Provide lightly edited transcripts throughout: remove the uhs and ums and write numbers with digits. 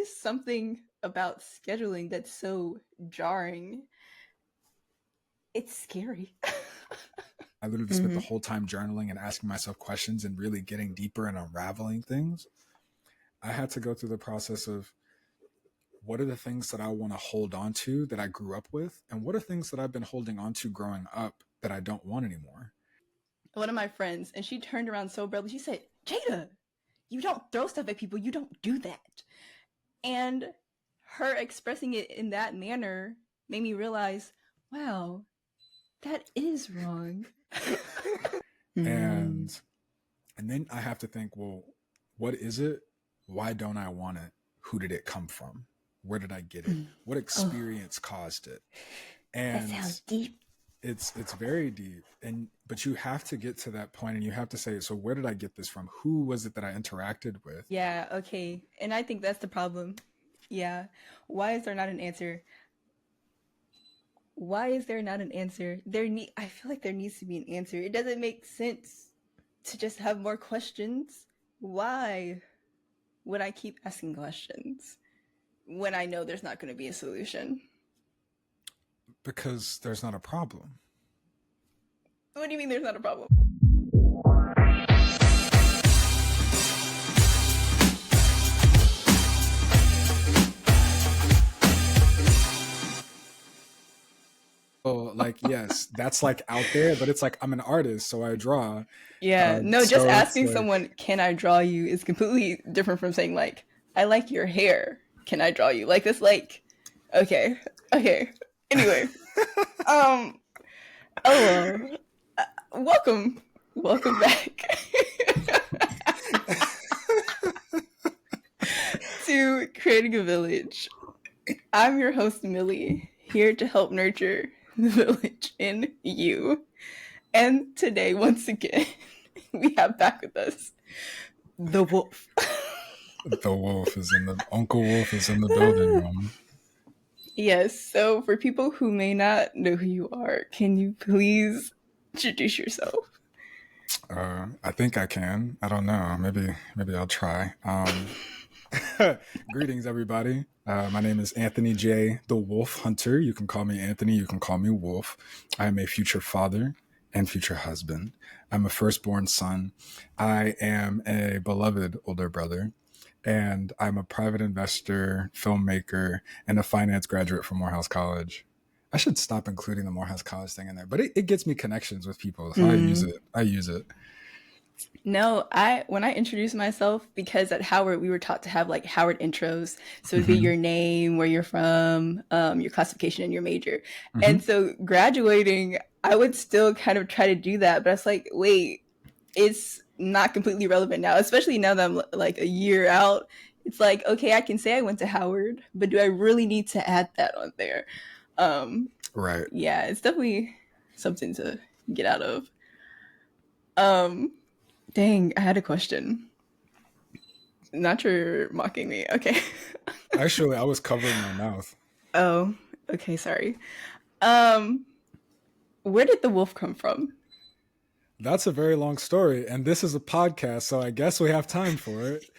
just something about scheduling that's so jarring. It's scary. I literally spent the whole time journaling and asking myself questions and really getting deeper and unraveling things. I had to go through the process of what are the things that I want to hold on to that I grew up with, and what are things that I've been holding on to growing up that I don't want anymore. One of my friends, and she turned around so abruptly, she said, Jada, you don't throw stuff at people. You don't do that. And her expressing it in that manner made me realize, wow, that is wrong. And then I have to think, well, what is it? Why don't I want it? Who did it come from? Where did I get it? What experience caused it? And that sounds deep. It's very deep. But you have to get to that point and you have to say, so where did I get this from? Who was it that I interacted with? Yeah, okay. And I think that's the problem. Yeah. Why is there not an answer? Why is there not an answer? I feel like there needs to be an answer. It doesn't make sense to just have more questions. Why would I keep asking questions when I know there's not going to be a solution? Because there's not a problem. What do you mean there's not a problem? Oh, like, yes, that's like out there, but it's like, I'm an artist, so I draw. Yeah, no, just asking someone, can I draw you, is completely different from saying, like, I like your hair. Can I draw you? Like, this, like, okay. Anyway, welcome back to Creating a Village. I'm your host, Milli, here to help nurture the village in you. And today, once again, we have back with us the wolf. The wolf is Uncle Wolf is in the building. Yes, so for people who may not know who you are, can you please introduce yourself? I think I can. I don't know. Maybe I'll try. Greetings, everybody. My name is Anthony J. the Wolf Hunter. You can call me Anthony. You can call me Wolf. I am a future father and future husband. I'm a firstborn son. I am a beloved older brother. And I'm a private investor, filmmaker, and a finance graduate from Morehouse College. I should stop including the Morehouse College thing in there, but it gets me connections with people. So I use it. No, when I introduce myself, because at Howard, we were taught to have like Howard intros. So it'd be your name, where you're from, your classification and your major. And so graduating, I would still kind of try to do that. But I was like, wait, it's not completely relevant now, especially now that I'm like a year out. It's like, okay, I can say I went to Howard, but do I really need to add that on there? Right. Yeah, it's definitely something to get out of. Dang, I had a question. Not sure you're mocking me. Okay. Actually, I was covering my mouth. Oh, okay, sorry. Where did the wolf come from? That's a very long story, and this is a podcast, so I guess we have time for it.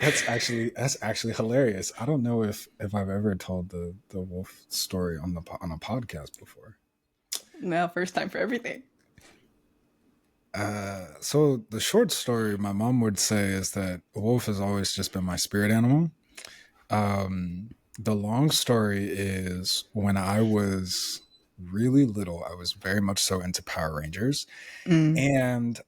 That's actually hilarious. I don't know if I've ever told the wolf story on a podcast before. No, first time for everything. So the short story my mom would say is that a wolf has always just been my spirit animal. The long story is when I was really little, I was very much so into Power Rangers. And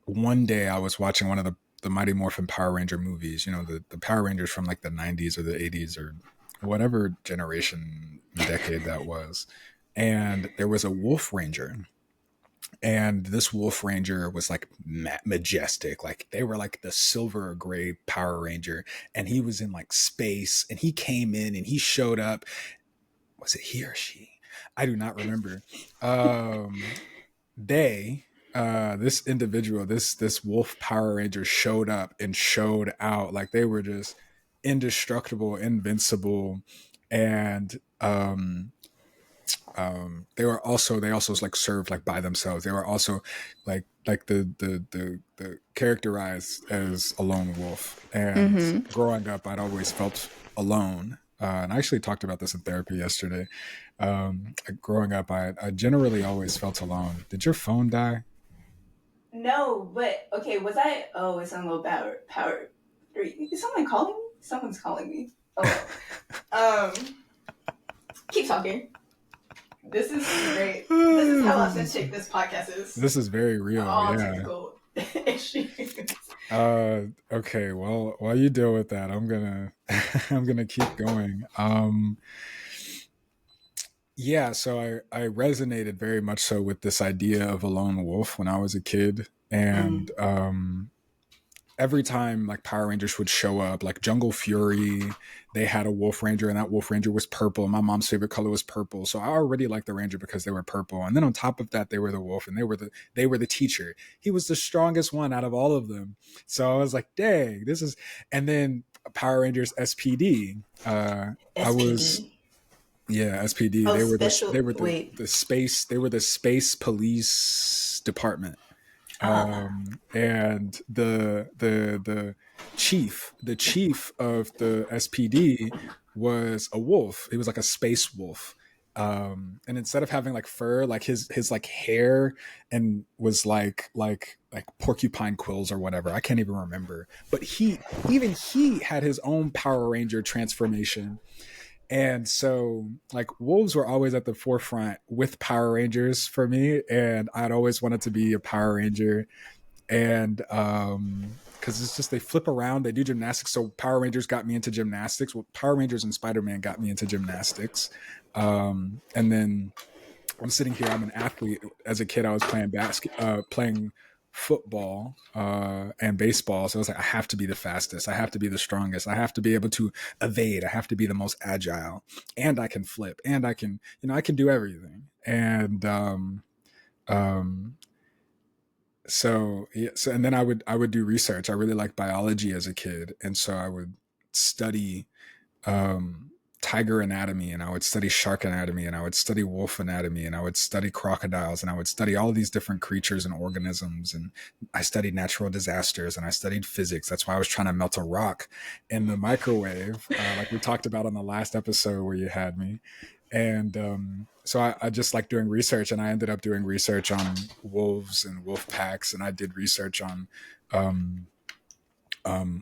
one day I was watching one of the Mighty Morphin Power Ranger movies, the Power Rangers from like the 90s or the 80s or whatever generation, decade that was. And there was a Wolf Ranger. And this Wolf Ranger was like majestic. Like they were like the silver or gray Power Ranger. And he was in like space. And he came in and he showed up. Was it he or she? I do not remember. This individual, this Wolf Power Ranger showed up and showed out. Like they were just indestructible, invincible. And they also like served like by themselves. They were also like the characterized as a lone wolf. And growing up, I'd always felt alone. And I actually talked about this in therapy yesterday. Growing up, I generally always felt alone. Did your phone die? No, but okay, was I? Oh, it's on low power. Three. Is someone calling me? Someone's calling me. Oh well. Keep talking. This is great. This is how authentic this podcast is. This is very real. All Yeah. technical issues. Okay. Well, while you deal with that, I'm gonna I'm gonna keep going. Yeah. So I resonated very much so with this idea of a lone wolf when I was a kid, and every time like Power Rangers would show up, like Jungle Fury, they had a Wolf Ranger, and that Wolf Ranger was purple. My mom's favorite color was purple, so I already liked the Ranger because they were purple. And then on top of that, they were the wolf, and they were the teacher. He was the strongest one out of all of them. So I was like, dang, this is. And then Power Rangers SPD. I was SPD. Yeah, SPD. Oh, They special. were Wait. the space. They were the space police department. And the chief of the SPD was a wolf. He was like a space wolf. And instead of having like fur, like his like hair and was like porcupine quills or whatever. I can't even remember. But he had his own Power Ranger transformation. And so, like, wolves were always at the forefront with Power Rangers for me, and I'd always wanted to be a Power Ranger. And because it's just they flip around, they do gymnastics. So Power Rangers got me into gymnastics. Well, Power Rangers and Spider-Man got me into gymnastics. And then I'm sitting here. I'm an athlete. As a kid, I was playing football and baseball. So I was like, I have to be the fastest. I have to be the strongest. I have to be able to evade. I have to be the most agile. And I can flip. And I can, I can do everything. And so yeah. So and then I would do research. I really liked biology as a kid, and so I would study tiger anatomy, and I would study shark anatomy, and I would study wolf anatomy, and I would study crocodiles, and I would study all these different creatures and organisms. And I studied natural disasters, and I studied physics. That's why I was trying to melt a rock in the microwave, like we talked about on the last episode where you had me. And so I just like doing research, and I ended up doing research on wolves and wolf packs, and I did research on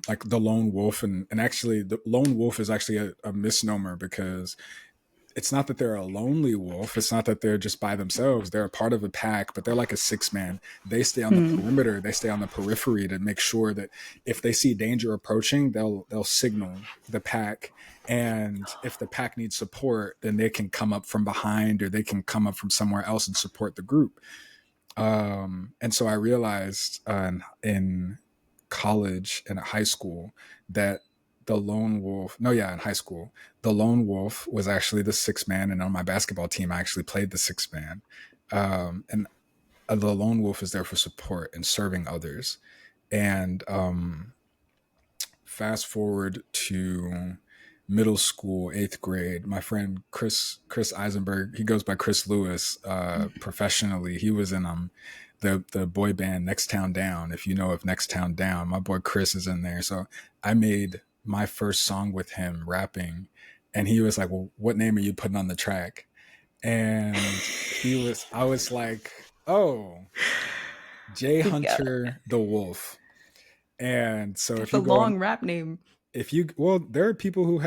like the lone wolf, and actually the lone wolf is actually a misnomer, because it's not that they're a lonely wolf. It's not that they're just by themselves. They're a part of a pack, but they're like a six man. They stay on the perimeter. They stay on the periphery to make sure that if they see danger approaching, they'll signal the pack. And if the pack needs support, then they can come up from behind, or they can come up from somewhere else and support the group. And so I realized in college and high school that the lone wolf, no, yeah, in high school, the lone wolf was actually the sixth man. And on my basketball team, I actually played the sixth man. And the lone wolf is there for support and serving others. And fast forward to middle school, 8th grade, my friend Chris Eisenberg, he goes by Chris Lewis professionally. He was in the boy band Next Town Down. If you know of Next Town Down, my boy Chris is in there. So I made my first song with him rapping, and he was like, well, what name are you putting on the track? And I was like, oh, Jay Hunter the Wolf. And so That's a long rap name. there are people who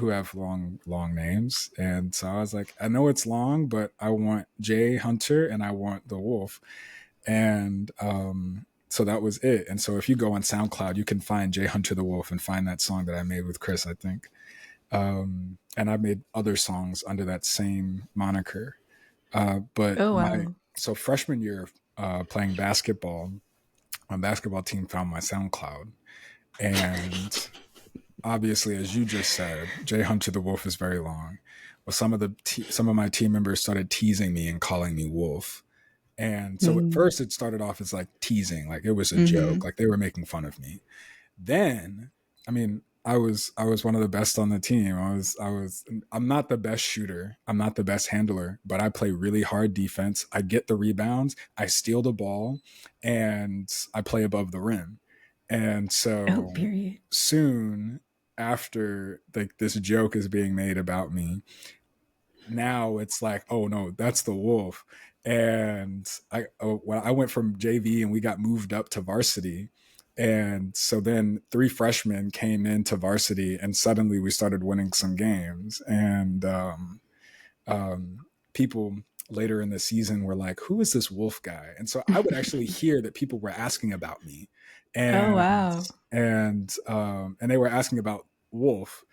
have long names. And so I was like, I know it's long, but I want Jay Hunter and I want the Wolf. And so that was it. And so if you go on SoundCloud, you can find Jay Hunter the Wolf and find that song that I made with Chris, I think. And I made other songs under that same moniker. But oh, wow. So freshman year, playing basketball, my basketball team found my SoundCloud. And obviously, as you just said, Jay Hunter the Wolf is very long. Well, some of my team members started teasing me and calling me Wolf. And so at first it started off as like teasing, like it was a joke, like they were making fun of me. Then, I mean, I was one of the best on the team. I'm not the best shooter. I'm not the best handler, but I play really hard defense. I get the rebounds, I steal the ball, and I play above the rim. And Oh, so period. soon after, like, this joke is being made about me, now it's like, oh no, that's the wolf. And when I went from JV and we got moved up to varsity, and so then three freshmen came into varsity, and suddenly we started winning some games. And people later in the season were like, "Who is this wolf guy?" And so I would actually hear that people were asking about me, Oh, and wow. and they were asking about Wolf,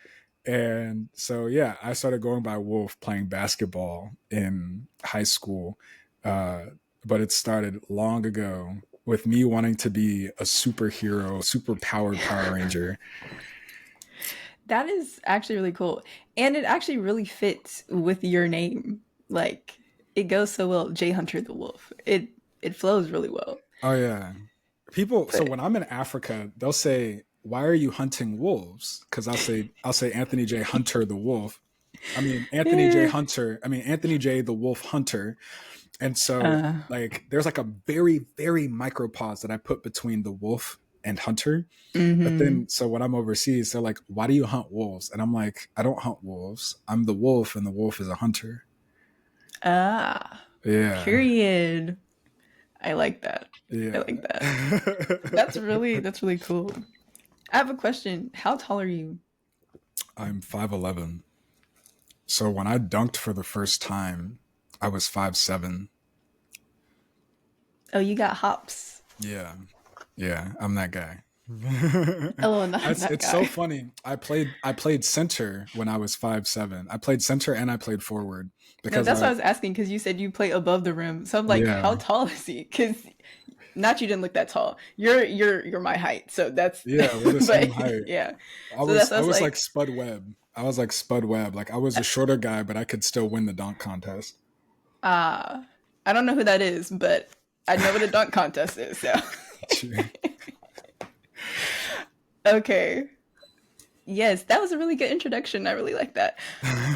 and so, yeah, I started going by Wolf playing basketball in high school. Uh, but it started long ago with me wanting to be a superhero, super powered Power Ranger. That is actually really cool. And it actually really fits with your name. Like it goes so well, Jay Hunter the Wolf. It flows really well. Oh yeah. People, so But when I'm in Africa, they'll say, "Why are you hunting wolves?" Cuz I'll say Anthony J Hunter the Wolf. eh, Anthony J the Wolf Hunter. And so, uh, like, there's like a very, very micro pause that I put between the wolf and hunter. But mm-hmm. then, so when I'm overseas, they're like, "Why do you hunt wolves?" And I'm like, "I don't hunt wolves. I'm the wolf, and the wolf is a hunter." Ah, Yeah. period. I like that. I Yeah. like that. That's really cool. I have a question. How tall are you? I'm 5'11". So when I dunked for the first time, I was 5'7". Oh, you got hops. Yeah. Yeah. I'm that guy. Oh, not that It's so guy. funny. I played center when I was 5'7". I played center and I played forward No, because that's I what I was asking because you said you play above the rim. So I'm like, yeah. how tall is he? Because not you didn't look that tall. You're my height. So that's Yeah, we're the same but height. yeah. I So was that's I us was like like Spud Webb. I was like Spud Webb. Like, I was a shorter guy, but I could still win the dunk contest. uh I don't know who that is, but I know what a dunk contest is. So okay. Yes, that was a really good introduction. I really like that.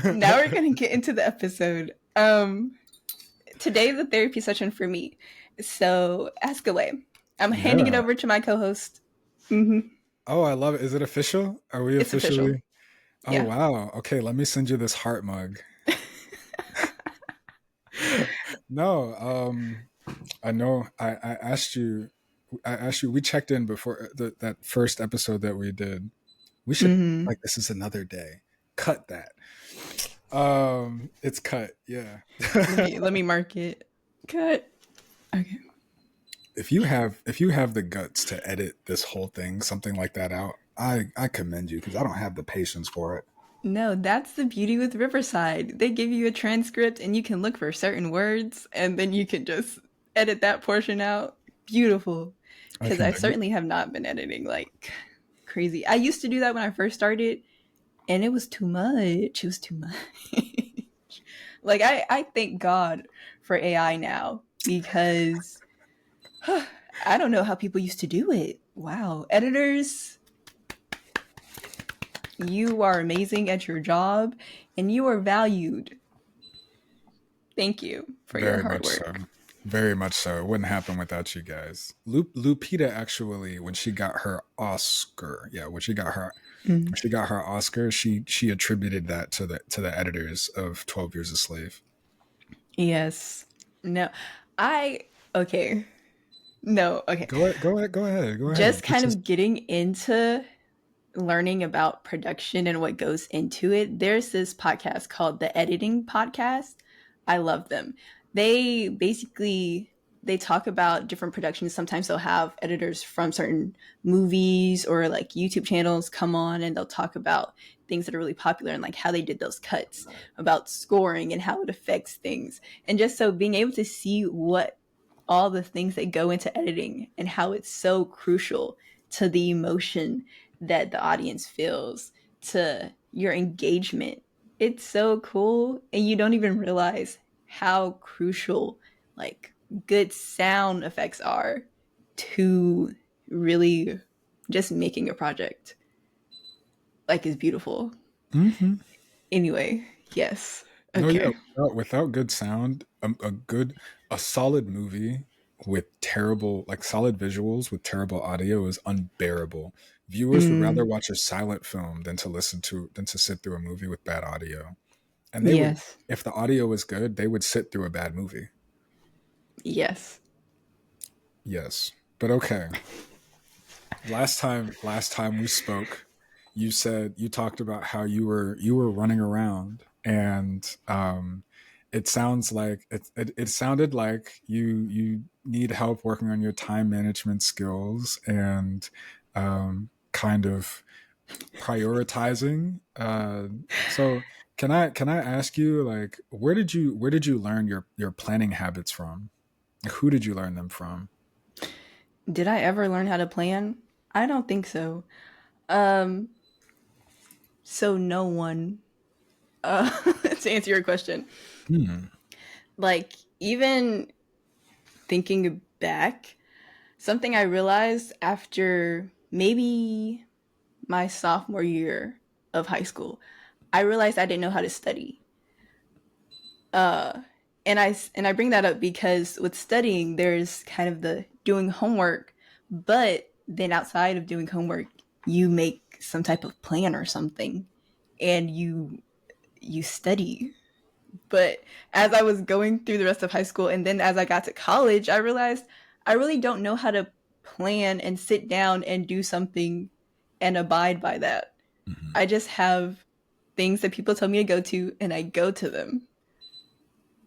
Now we're gonna get into the episode. Today the therapy session for me. So ask away. I'm handing it Yeah. over to my co-host. Hmm. Oh, I love it. Is it official? Are we It's official. officially? Oh, Yeah. wow. Okay, let me send you this heart mug. No, I know I asked you, we checked in before that first episode that we did. We should, Hmm. like, this is another day. Cut that. It's cut. Yeah. Let me mark it. Cut. Okay. If you have the guts to edit this whole thing, something like that out, I commend you, because I don't have the patience for it. No, that's the beauty with Riverside. They give you a transcript and you can look for certain words and then you can just edit that portion out. Beautiful. I Because can I dig it. certainly have not been editing like crazy. I used to do that when I first started and it was too much. It was too much. Like, I thank God for AI now because I don't know how people used to do it. Wow. Editors, you are amazing at your job and you are valued. Thank you for your Very hard much so. work. Very much so. It wouldn't happen without you guys. Lupita, actually, when she got her Oscar, yeah, when Mm. she got her Oscar, she attributed that to the editors of 12 Years a Slave. Yes. No. I okay. No, okay. Go ahead. Just kind of getting into learning about production and what goes into it. There's this podcast called The Editing Podcast. I love them. They basically they talk about different productions. Sometimes they'll have editors from certain movies or like YouTube channels come on and they'll talk about things that are really popular and like how they did those cuts, about scoring and how it affects things. And just so being able to see what all the things that go into editing and how it's so crucial to the emotion that the audience feels, to your engagement. It's so cool. And you don't even realize how crucial like good sound effects are to really just making a project. like is beautiful. Hmm. Anyway, yes. No, yeah, Okay. without good sound, a solid movie with terrible, like solid visuals with terrible audio is unbearable. Viewers would rather Mm, watch a silent film than to sit through a movie with bad audio. And they would, yes. if the audio was good, they would sit through a bad movie. Yes. Yes. But okay. Last time we spoke, you said you talked about how you were running around, and it sounds like it sounded like you need help working on your time management skills and kind of prioritizing. So can I ask you, like, where did you learn your planning habits from? Who did you learn them from? Did I ever learn how to plan? I don't think so. Um, so no one. To answer your question, Hmm. like even thinking back, something I realized after maybe my sophomore year of high school, I realized I didn't know how to study. Uh, and I bring that up because with studying, there's kind of the doing homework, but then outside of doing homework, you make some type of plan or something, and you study. But as I was going through the rest of high school, and then as I got to college, I realized I really don't know how to plan and sit down and do something and abide by that. Hmm. I just have things that people tell me to go to, and I go to them,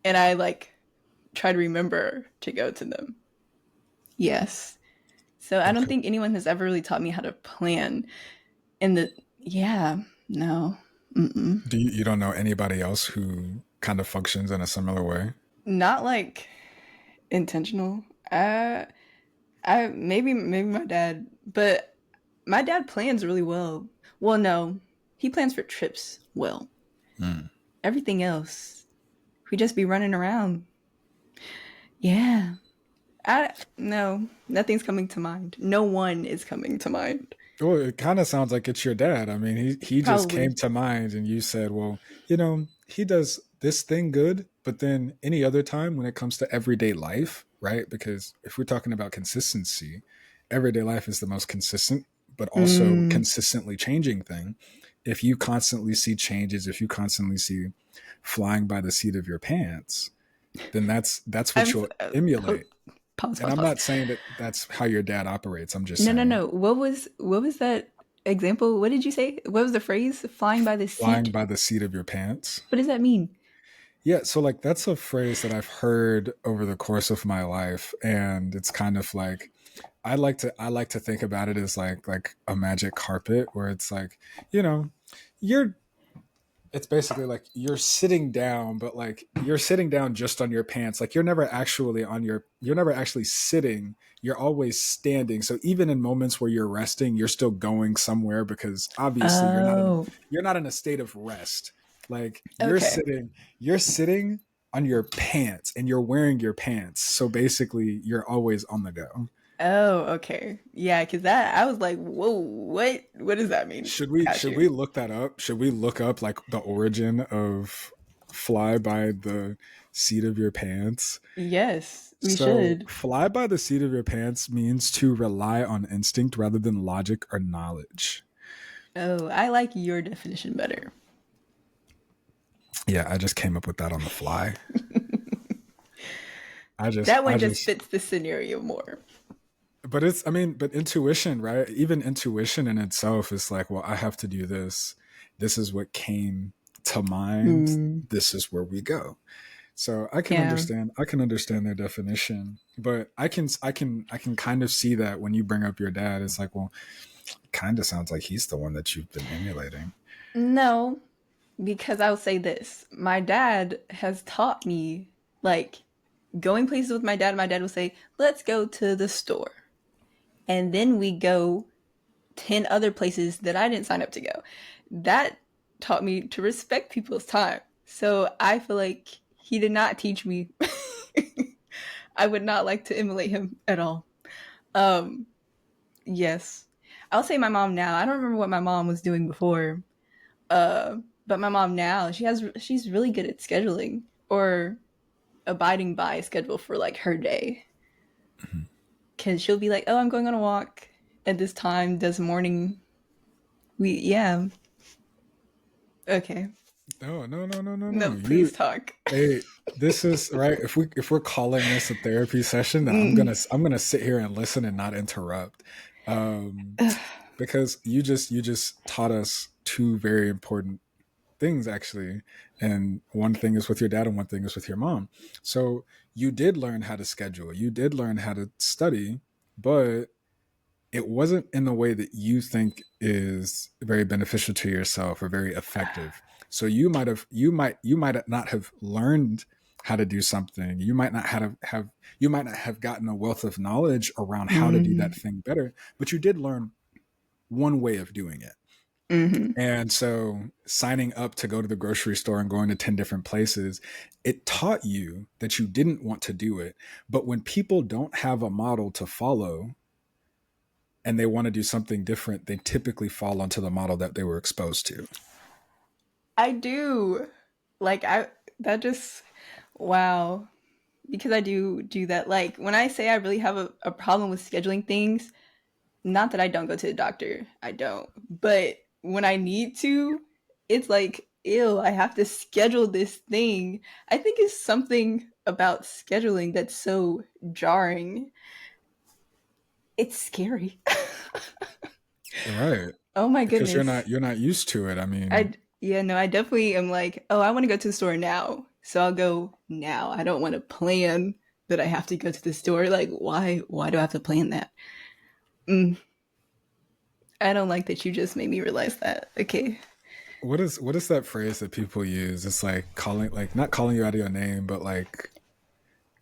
and I like try to remember to go to them. Yes. So I don't Okay. think anyone has ever really taught me how to plan. And yeah, no, mm-mm. You don't know anybody else who kind of functions in a similar way? Not like intentional. I maybe my dad, but my dad plans really well. Well, no, he plans for trips well. Mm. Everything else, we just be running around. Yeah, I no, nothing's coming to mind. No one is coming to mind. Well, it kind of sounds like it's your dad. I mean, he just came Probably. to mind, and you said, "Well, he does this thing good, but then any other time when it comes to everyday life, right? Because if we're talking about consistency, everyday life is the most consistent, but also Mm, consistently changing thing. If you constantly see changes, if you constantly see flying by the seat of your pants, then that's what I'm you'll emulate. pause, And pause, I'm pause. not saying that that's how your dad operates. I'm just No, no, saying no. What was that example? What did you say? What was the phrase? Flying by the flying seat. by the seat of your pants. What does that mean? Yeah, so like that's a phrase that I've heard over the course of my life, and it's kind of like I like to think about it as like a magic carpet where it's like, you know, you're it's basically like you're sitting down, but like you're sitting down just on your pants. Like you're never actually sitting. You're always standing. So even in moments where you're resting, you're still going somewhere because obviously Oh, you're not in a state of rest. Like okay. you're sitting on your pants and you're wearing your pants. So basically you're always on the go. Oh, okay. Yeah, because that I was like, whoa, what? What does that mean? Got Should you. we look that up? Should we look up like the origin of fly by the seat of your pants? Yes, we So, should. fly by the seat of your pants means to rely on instinct rather than logic or knowledge. Oh, I like your definition better. Yeah, I just came up with that on the fly. That I one just just, fits the scenario more. but I mean, but intuition, right? Even intuition in itself is like, well, I have to do this. This is what came to mind. Mm, This is where we go. So yeah. I can understand their definition, but I can kind of see that when you bring up your dad, it's like, well, it kind of sounds like he's the one that you've been emulating. No, because I'll say this. My dad has taught me, like, going places with my dad will say, let's go to the store. And then we go 10 other places that I didn't sign up to go. That taught me to respect people's time. So I feel like he did not teach me. I would not like to emulate him at all. Um, yes. I'll say my mom now. I don't remember what my mom was doing before. Uh, but my mom now, she's really good at scheduling or abiding by a schedule for like her day. Mhm. Cause she'll be like, "Oh, I'm going on a walk at this time. This morning, we yeah, okay, No, no, no, no, no, no. no, please You, talk." hey, this is right. If we're calling this a therapy session, then I'm gonna sit here and listen and not interrupt, um, because you just taught us two very important things actually, and one thing is with your dad and one thing is with your mom. So you did learn how to schedule, you did learn how to study, but it wasn't in the way that you think is very beneficial to yourself or very effective. So you might not have learned how to do something. You might not have gotten a wealth of knowledge around how to do that Mm-hmm. thing better, but you did learn one way of doing it. Mm-hmm. And so signing up to go to the grocery store and going to 10 different places, it taught you that you didn't want to do it. But when people don't have a model to follow and they want to do something different, they typically fall onto the model that they were exposed to. I do. Like I that just wow. Because I do that. Like when I say I really have a problem with scheduling things, not that I don't go to the doctor. I don't. But when I need to, it's like, ew, I have to schedule this thing. I think it's something about scheduling that's so jarring. It's scary. Right. Oh my Because you're goodness. not you're not used to it. I mean, Yeah, no, I definitely am like, oh, I want to go to the store now. So I'll go now. I don't want to plan that I have to go to the store. Like, why do I have to plan that? Mm, I don't like that you just made me realize that. Okay. what is that phrase that people use? It's like calling, like not calling you out of your name, but like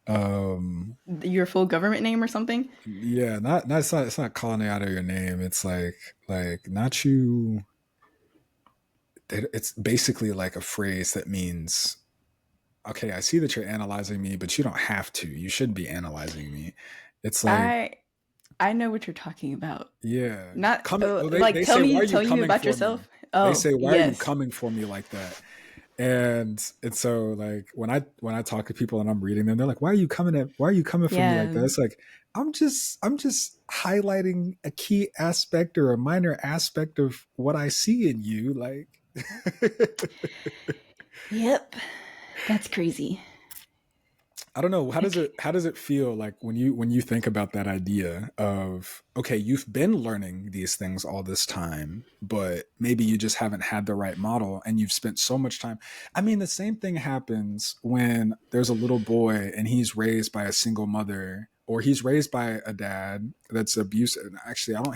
um Your full government name or something? yeah, not it's not calling you out of your name. It's like not you, it's basically like a phrase that means, okay, I see that you're analyzing me, but you don't have to. You should be analyzing me. It's like, I I know what you're talking about. yeah, Not coming. Oh, they, like they say, why are you tell me coming about for me? yourself. They Oh, say, why are you yes. coming for me like that? And so like when I talk to people and I'm reading them, they're like, why are you coming for me like Yeah. that? It's like, I'm just highlighting a key aspect or a minor aspect of what I see in you. Like Yep. That's crazy. I don't know. How does Okay. it feel like when you think about that idea of, okay, you've been learning these things all this time, but maybe you just haven't had the right model and you've spent so much time. I mean, the same thing happens when there's a little boy and he's raised by a single mother or he's raised by a dad that's abusive. Actually, I don't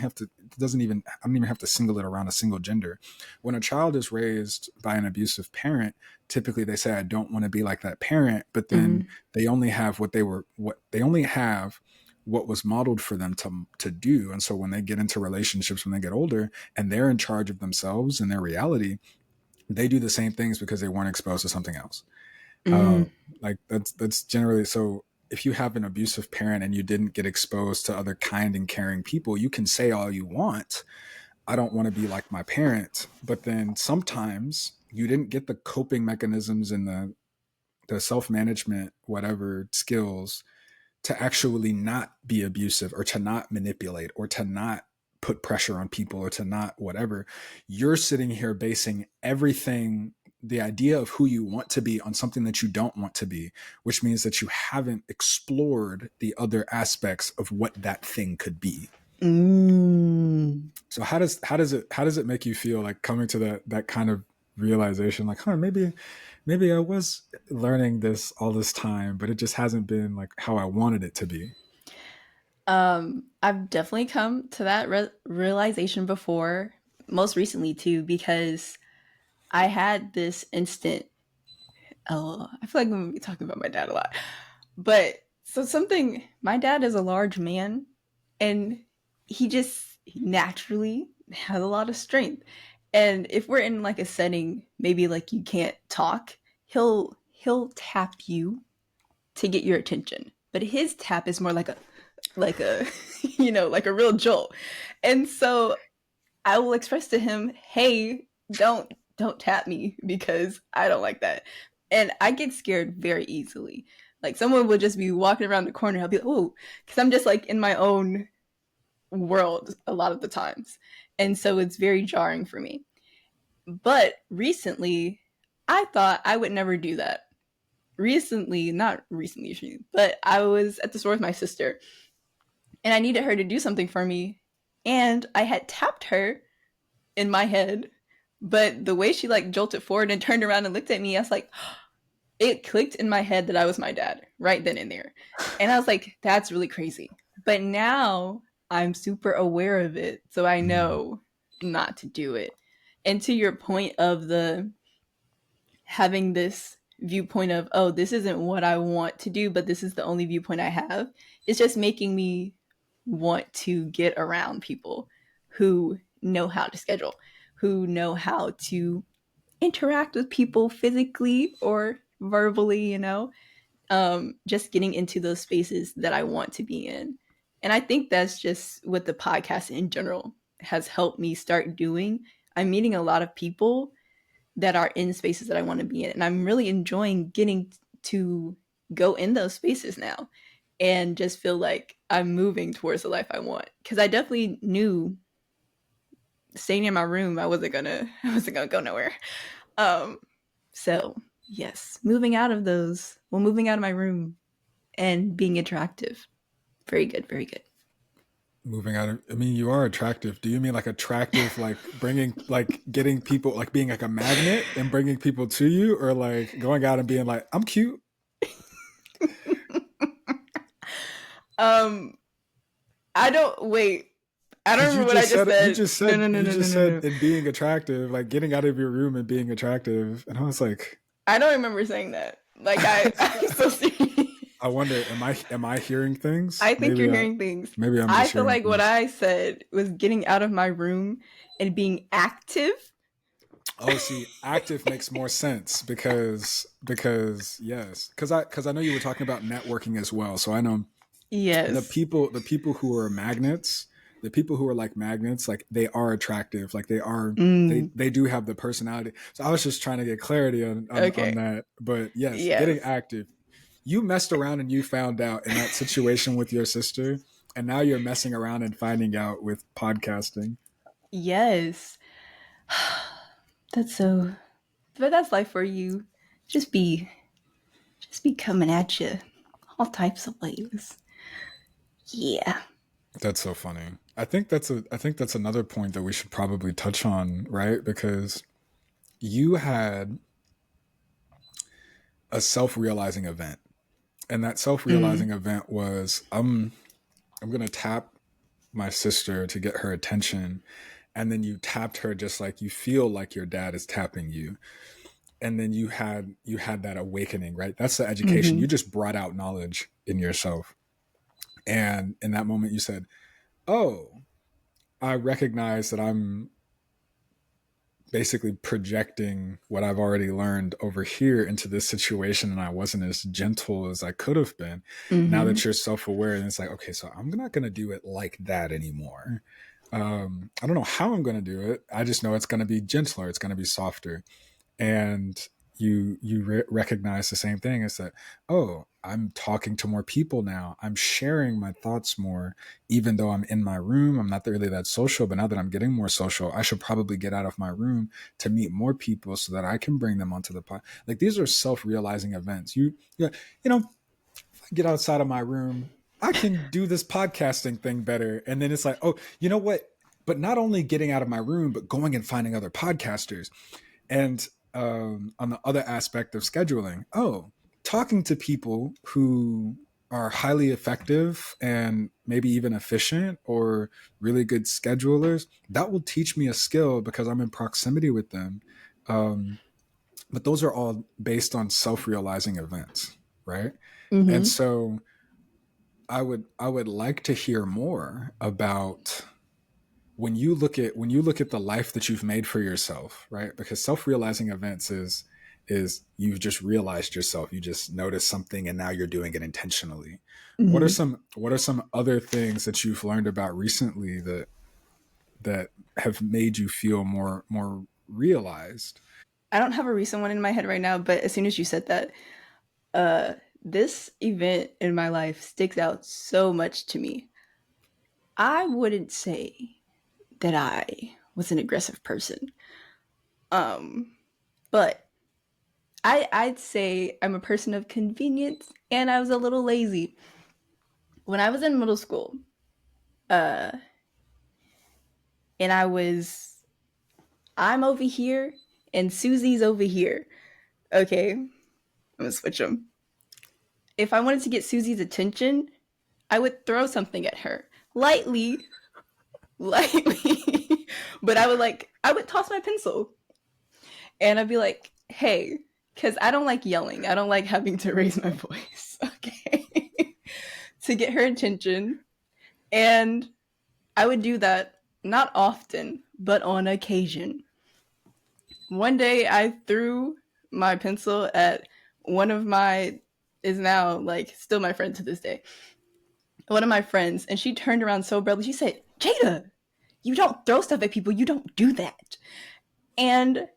even have to single it around a single gender. When a child is raised by an abusive parent, typically they say, I don't want to be like that parent, but then Mm, they only have what they only have what was modeled for them to do. And so when they get into relationships, when they get older and they're in charge of themselves and their reality, they do the same things because they weren't exposed to something else. mm, Like that's generally so. If you have an abusive parent and you didn't get exposed to other kind and caring people, you can say all you want, I don't want to be like my parent, but then sometimes you didn't get the coping mechanisms and the self-management whatever skills to actually not be abusive or to not manipulate or to not put pressure on people or to not whatever. You're sitting here basing everything, the idea of who you want to be, on something that you don't want to be, which means that you haven't explored the other aspects of what that thing could be. mm. So how does it make you feel, like coming to that kind of realization, like, maybe I was learning this all this time, but it just hasn't been like how I wanted it to be. I've definitely come to that realization before, most recently too, because I had this instant. Oh, I feel like I'm gonna be talking about my dad a lot, but so something. My dad is a large man, and he just naturally has a lot of strength. And if we're in like a setting, maybe like you can't talk, he'll tap you to get your attention. But his tap is more like a like a, like a real jolt. And so I will express to him, hey, don't tap me because I don't like that. And I get scared very easily. Like someone will just be walking around the corner. I'll be like, oh, because I'm just like in my own world a lot of the times. And so it's very jarring for me. But recently, I thought I would never do that. Recently, not recently, but I was at the store with my sister and I needed her to do something for me. And I had tapped her in my head, but the way she like jolted forward and turned around and looked at me, I was like, it clicked in my head that I was my dad right then and there. And I was like, that's really crazy. But now I'm super aware of it. So I Mm. know not to do it. And to your point of the having this viewpoint of, oh, this isn't what I want to do, but this is the only viewpoint I have, it's just making me want to get around people who know how to schedule, who know how to interact with people physically or verbally, just getting into those spaces that I want to be in. And I think that's just what the podcast in general has helped me start doing. I'm meeting a lot of people that are in spaces that I want to be in. And I'm really enjoying getting to go in those spaces now and just feel like I'm moving towards the life I want. Because I definitely knew staying in my room, I wasn't gonna go nowhere. Um, so yes, moving out of my room and being attractive. Very good, very good. Moving out of, I mean, you are attractive. Do you mean like attractive, like bringing, like getting people, like being like a magnet and bringing people to you, or like going out and being like, I'm cute? um, I don't wait. I don't Because remember what I just said. No, no, no, you no, no, just no, said no. in being attractive, like getting out of your room and being attractive. And I was like, I don't remember saying that. Like I'm so serious. I wonder, am I hearing things? I think you're hearing things. Maybe I'm I just feel hearing like what things. I said was getting out of my room and being active. Oh, see, active makes more sense because yes, because I know you were talking about networking as well. So I know Yes. the people who are magnets, the people who are like magnets, like they are attractive, like they are Mm, they do have the personality. So I was just trying to get clarity on okay. that. But yes, getting Yes. active. You messed around and you found out in that situation with your sister, and now you're messing around and finding out with podcasting. Yes. That's so. But that's life for you. Just be, just be coming at you, all types of ways. Yeah. That's so funny. I think that's another point that we should probably touch on, right? Because you had a self-realizing event. And that Mm, self-realizing event was I'm going to tap my sister to get her attention, and then you tapped her just like you feel like your dad is tapping you. And then you had that awakening, right? That's the education. You mm-hmm. just brought out knowledge in yourself. And in that moment you said, "Oh, I recognize that I'm basically projecting what I've already learned over here into this situation, and I wasn't as gentle as I could have been." Now Mm-hmm. that you're self-aware, and it's like, okay, so I'm not going to do it like that anymore. I don't know how I'm going to do it. I just know it's going to be gentler. It's going to be softer. And you recognize the same thing is that, oh, I'm talking to more people now. I'm sharing my thoughts more, even though I'm in my room. I'm not really that social, but now that I'm getting more social, I should probably get out of my room to meet more people so that I can bring them onto the pod. Like these are self-realizing events. You know, if I get outside of my room, I can do this podcasting thing better. And then it's like, oh, you know what? But not only getting out of my room, but going and finding other podcasters. And on the other aspect of scheduling, oh, talking to people who are highly effective and maybe even efficient or really good schedulers, that will teach me a skill because I'm in proximity with them. Um, but those are all based on self-realizing events, right? And Mm-hmm. so I would like to hear more about when you look at the life that you've made for yourself, right? Because self-realizing events is is you've just realized yourself, you just noticed something and now you're doing it intentionally. Mm-hmm. What are some other things that you've learned about recently that have made you feel more realized? I don't have a recent one in my head right now, but as soon as you said that, uh, this event in my life sticks out so much to me. I wouldn't say that I was an aggressive person, um, but I'd say I'm a person of convenience, and I was a little lazy when I was in middle school. Uh, and I'm over here, and Susie's over here. Okay, I'm gonna switch them. If I wanted to get Susie's attention, I would throw something at her lightly, lightly. But I would toss my pencil and I'd be like, "Hey," because I don't like yelling. I don't like having to raise my voice. Okay, to get her attention, and I would do that not often, but on occasion. One day, I threw my pencil at one of my is now like still my friend to this day. One of my friends, and she turned around so abruptly. She said, "Jada, you don't throw stuff at people. You don't do that." And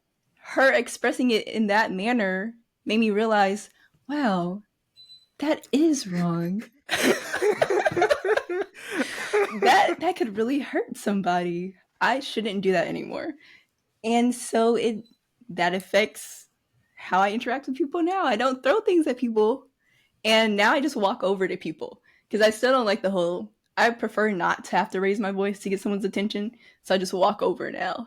her expressing it in that manner made me realize, wow, that is wrong. That could really hurt somebody. I shouldn't do that anymore. And so it that affects how I interact with people now. I don't throw things at people, and now I just walk over to people because I still don't like the whole. I prefer not to have to raise my voice to get someone's attention, so I just walk over now,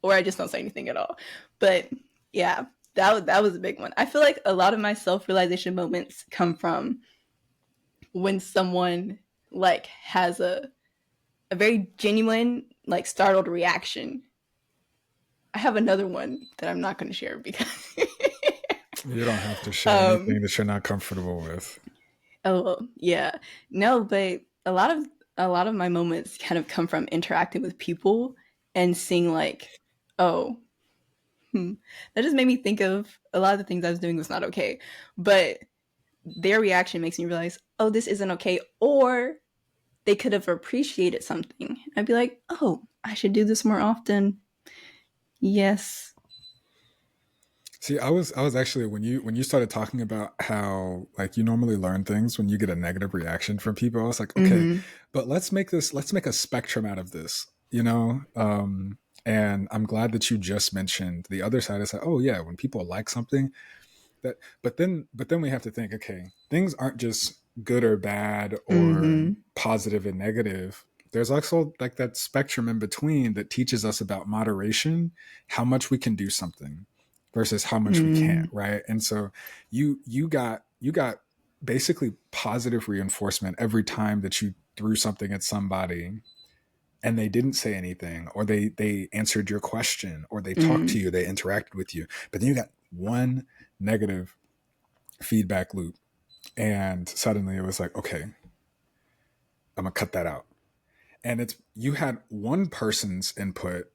or I just don't say anything at all. But yeah, that was a big one. I feel like a lot of my self realization moments come from when someone like has a very genuine like startled reaction. I have another one that I'm not going to share because You don't have to share anything um that you're not comfortable with. oh yeah, no, but a lot of my moments kind of come from interacting with people and seeing like, oh, that just made me think of a lot of the things I was doing was not okay, but their reaction makes me realize, oh, this isn't okay, or they could have appreciated something. I'd be like, oh, I should do this more often. Yes. See, I was actually when you started talking about how like you normally learn things when you get a negative reaction from people, I was like, okay, Mm-hmm. but let's make a spectrum out of this, you know? And I'm glad that you just mentioned the other side is like, oh yeah, when people like something that but then we have to think, okay, things aren't just good or bad or Mm-hmm. positive and negative. There's also like that spectrum in between that teaches us about moderation, how much we can do something versus how much we can't, Mm-hmm. right? And so you got basically positive reinforcement every time that you threw something at somebody and they didn't say anything, or they answered your question, or they talked to Mm-hmm. you, they interacted with you. But then you got one negative feedback loop, and suddenly it was like, okay, I'm gonna cut that out. And it's you had one person's input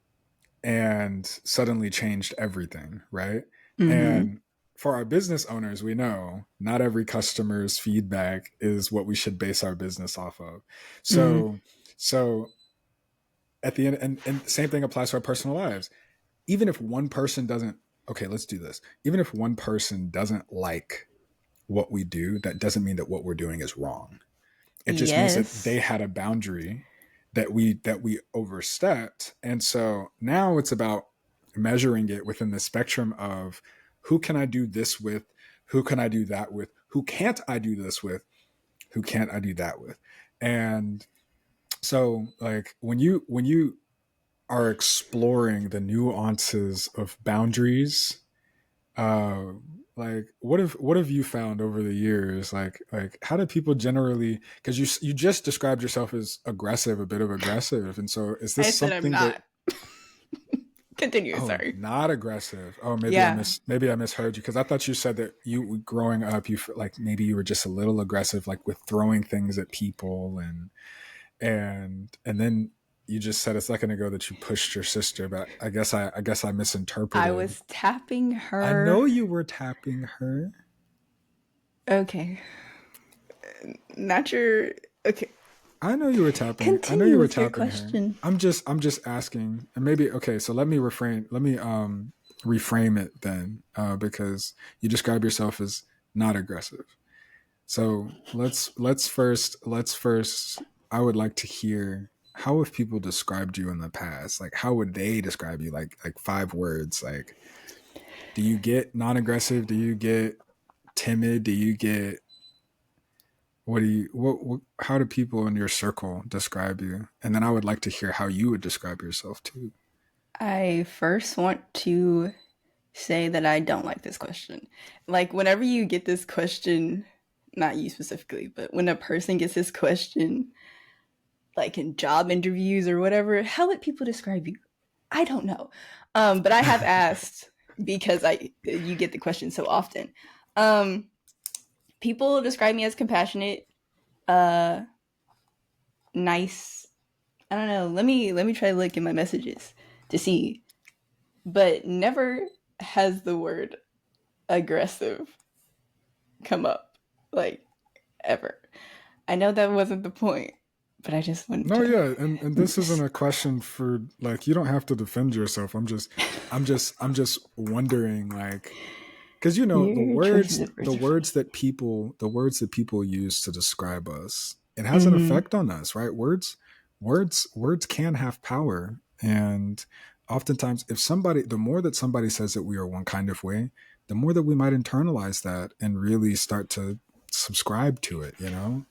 and suddenly changed everything, right? Mm-hmm. And for our business owners, we know not every customer's feedback is what we should base our business off of. Mm-hmm. So at the end, and same thing applies to our personal lives. Even if one person doesn't, okay, let's do this. Even if one person doesn't like what we do, that doesn't mean that what we're doing is wrong. It just means that they Yes. had a boundary that we overstepped. And so now it's about measuring it within the spectrum of who can I do this with, who can I do that with, who can't I do this with, who can't I do that with. And so like when you are exploring the nuances of boundaries, uh like what have you found over the years, like how do people generally, because you just described yourself as aggressive, a bit of aggressive, and so is I this said I'm something that, not. Continue, oh, sorry. not aggressive, oh, Yeah. maybe I misheard you, because I thought you said that you growing up you like maybe you were just a little aggressive, like with throwing things at people and then You just said a second ago that you pushed your sister, but I guess I I misinterpreted. was tapping I her. know you were tapping her. Okay. Not your. Okay. I know you were tapping. I know you Continue were with your tapping her. question. I'm just asking, and maybe okay. So let me refrain. Let me reframe it then, because you describe yourself as not aggressive. So let's first. I would like to hear how have people described you in the past? Like how would they describe you? Like 5 words. Like do you get non-aggressive? Do you get timid? Do you get what do you what how do people in your circle describe you? And then I would like to hear how you would describe yourself too. I first want to say that I don't like this question. Like, whenever you get this question, not you specifically, but when a person gets this question, like in job interviews or whatever, how would people describe you? I don't know. But I have asked because you get the question so often. Um, People describe me as compassionate, uh, nice. I don't know. Let me try to look in my messages to see, but never has the word aggressive come up, like, ever. I know that wasn't the point, but I just wanted No, to. yeah, and this isn't a question for like you don't have to defend yourself. I'm just wondering like because you know the Your choices words of the words are funny. words that people use to describe us, it has an Mm-hmm. effect on us, right? Words can have power, and oftentimes if somebody the more that somebody says that we are one kind of way, the more that we might internalize that and really start to subscribe to it, you know.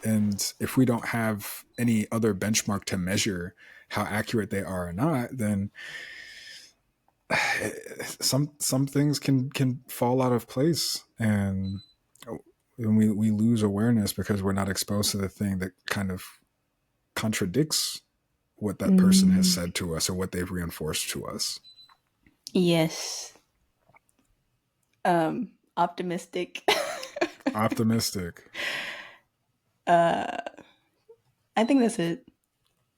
And if we don't have any other benchmark to measure how accurate they are or not, then some things can fall out of place, and we lose awareness because we're not exposed to the thing that kind of contradicts what that person has Mm, said to us or what they've reinforced to us. yes. Optimistic. Optimistic. uh, I think that's it.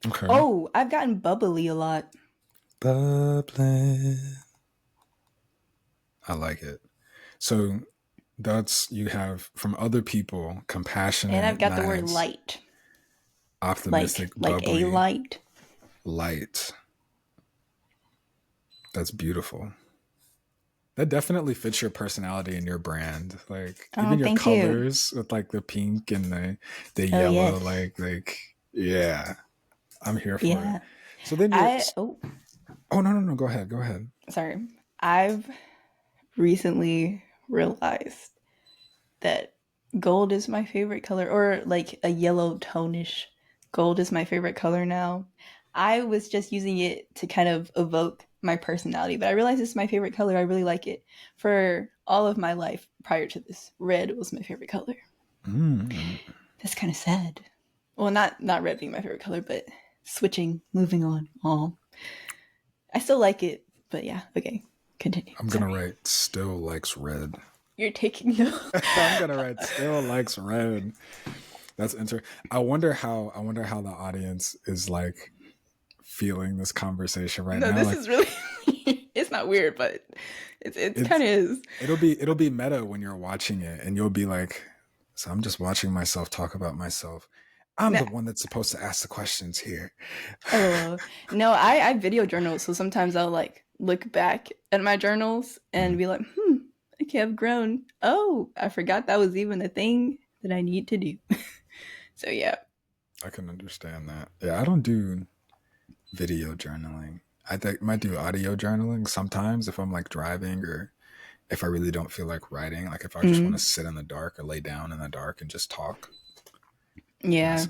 Okay. Oh, I've gotten bubbly a lot, Bubbling. I like it. So that's you have from other people and I've compassionate, got the word nice, light, optimistic, like a bubbly, light. light. That's beautiful. That definitely fits your personality and your brand. Like Oh, even your thank you. colors with like the pink and the Oh yellow, yes, yeah, I'm here for it. yeah. So then you're I oh oh no, go ahead. Go ahead. sorry. I've recently realized that gold is my favorite color, or like a yellow tonish gold is my favorite color now. I was just using it to kind of evoke my personality, but I realized it's my favorite color. I really like it. For all of my life prior to this, red was my favorite color. Mm. That's kind of sad. Well, not red being my favorite color, but switching, moving on. Oh, I still like it, but yeah. Okay, continue. I'm gonna Sorry, write still likes red. you're taking no. I'm gonna write still likes red. That's interesting. I wonder how the audience is like feeling this conversation right No, now. this Like is really. It's not weird, but it's kind it's of is. it'll be meta when you're watching it, and you'll be like, so I'm just watching myself talk about myself. I'm Nah, the one that's supposed to ask the questions here. oh no, I video journal, so sometimes I'll like look back at my journals and Mm, be like, okay, I've grown. Oh, I forgot that was even a thing that I need to do. So yeah. I can understand that. Yeah, I don't do video journaling. I think I might do audio journaling sometimes if I'm like driving or if I really don't feel like writing. Like if I just want to Mm, sit in the dark or lay down in the dark and just talk. yeah. Yes,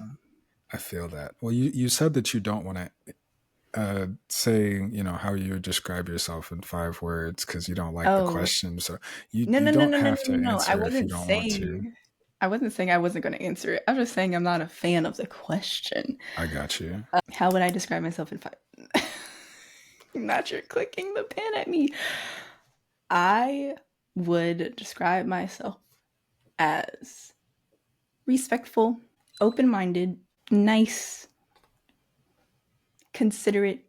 I feel that. Well, you said that you don't want to say how you describe yourself in 5 words because you don't like the Oh question. So you no you no no don't no no have no to no no. answer if you don't want to. I wasn't saying I wasn't going to answer it. I was just saying I'm not a fan of the question. I got you. How would I describe myself in 5? Not you're clicking the pen at me. I would describe myself as respectful, open minded, nice, considerate.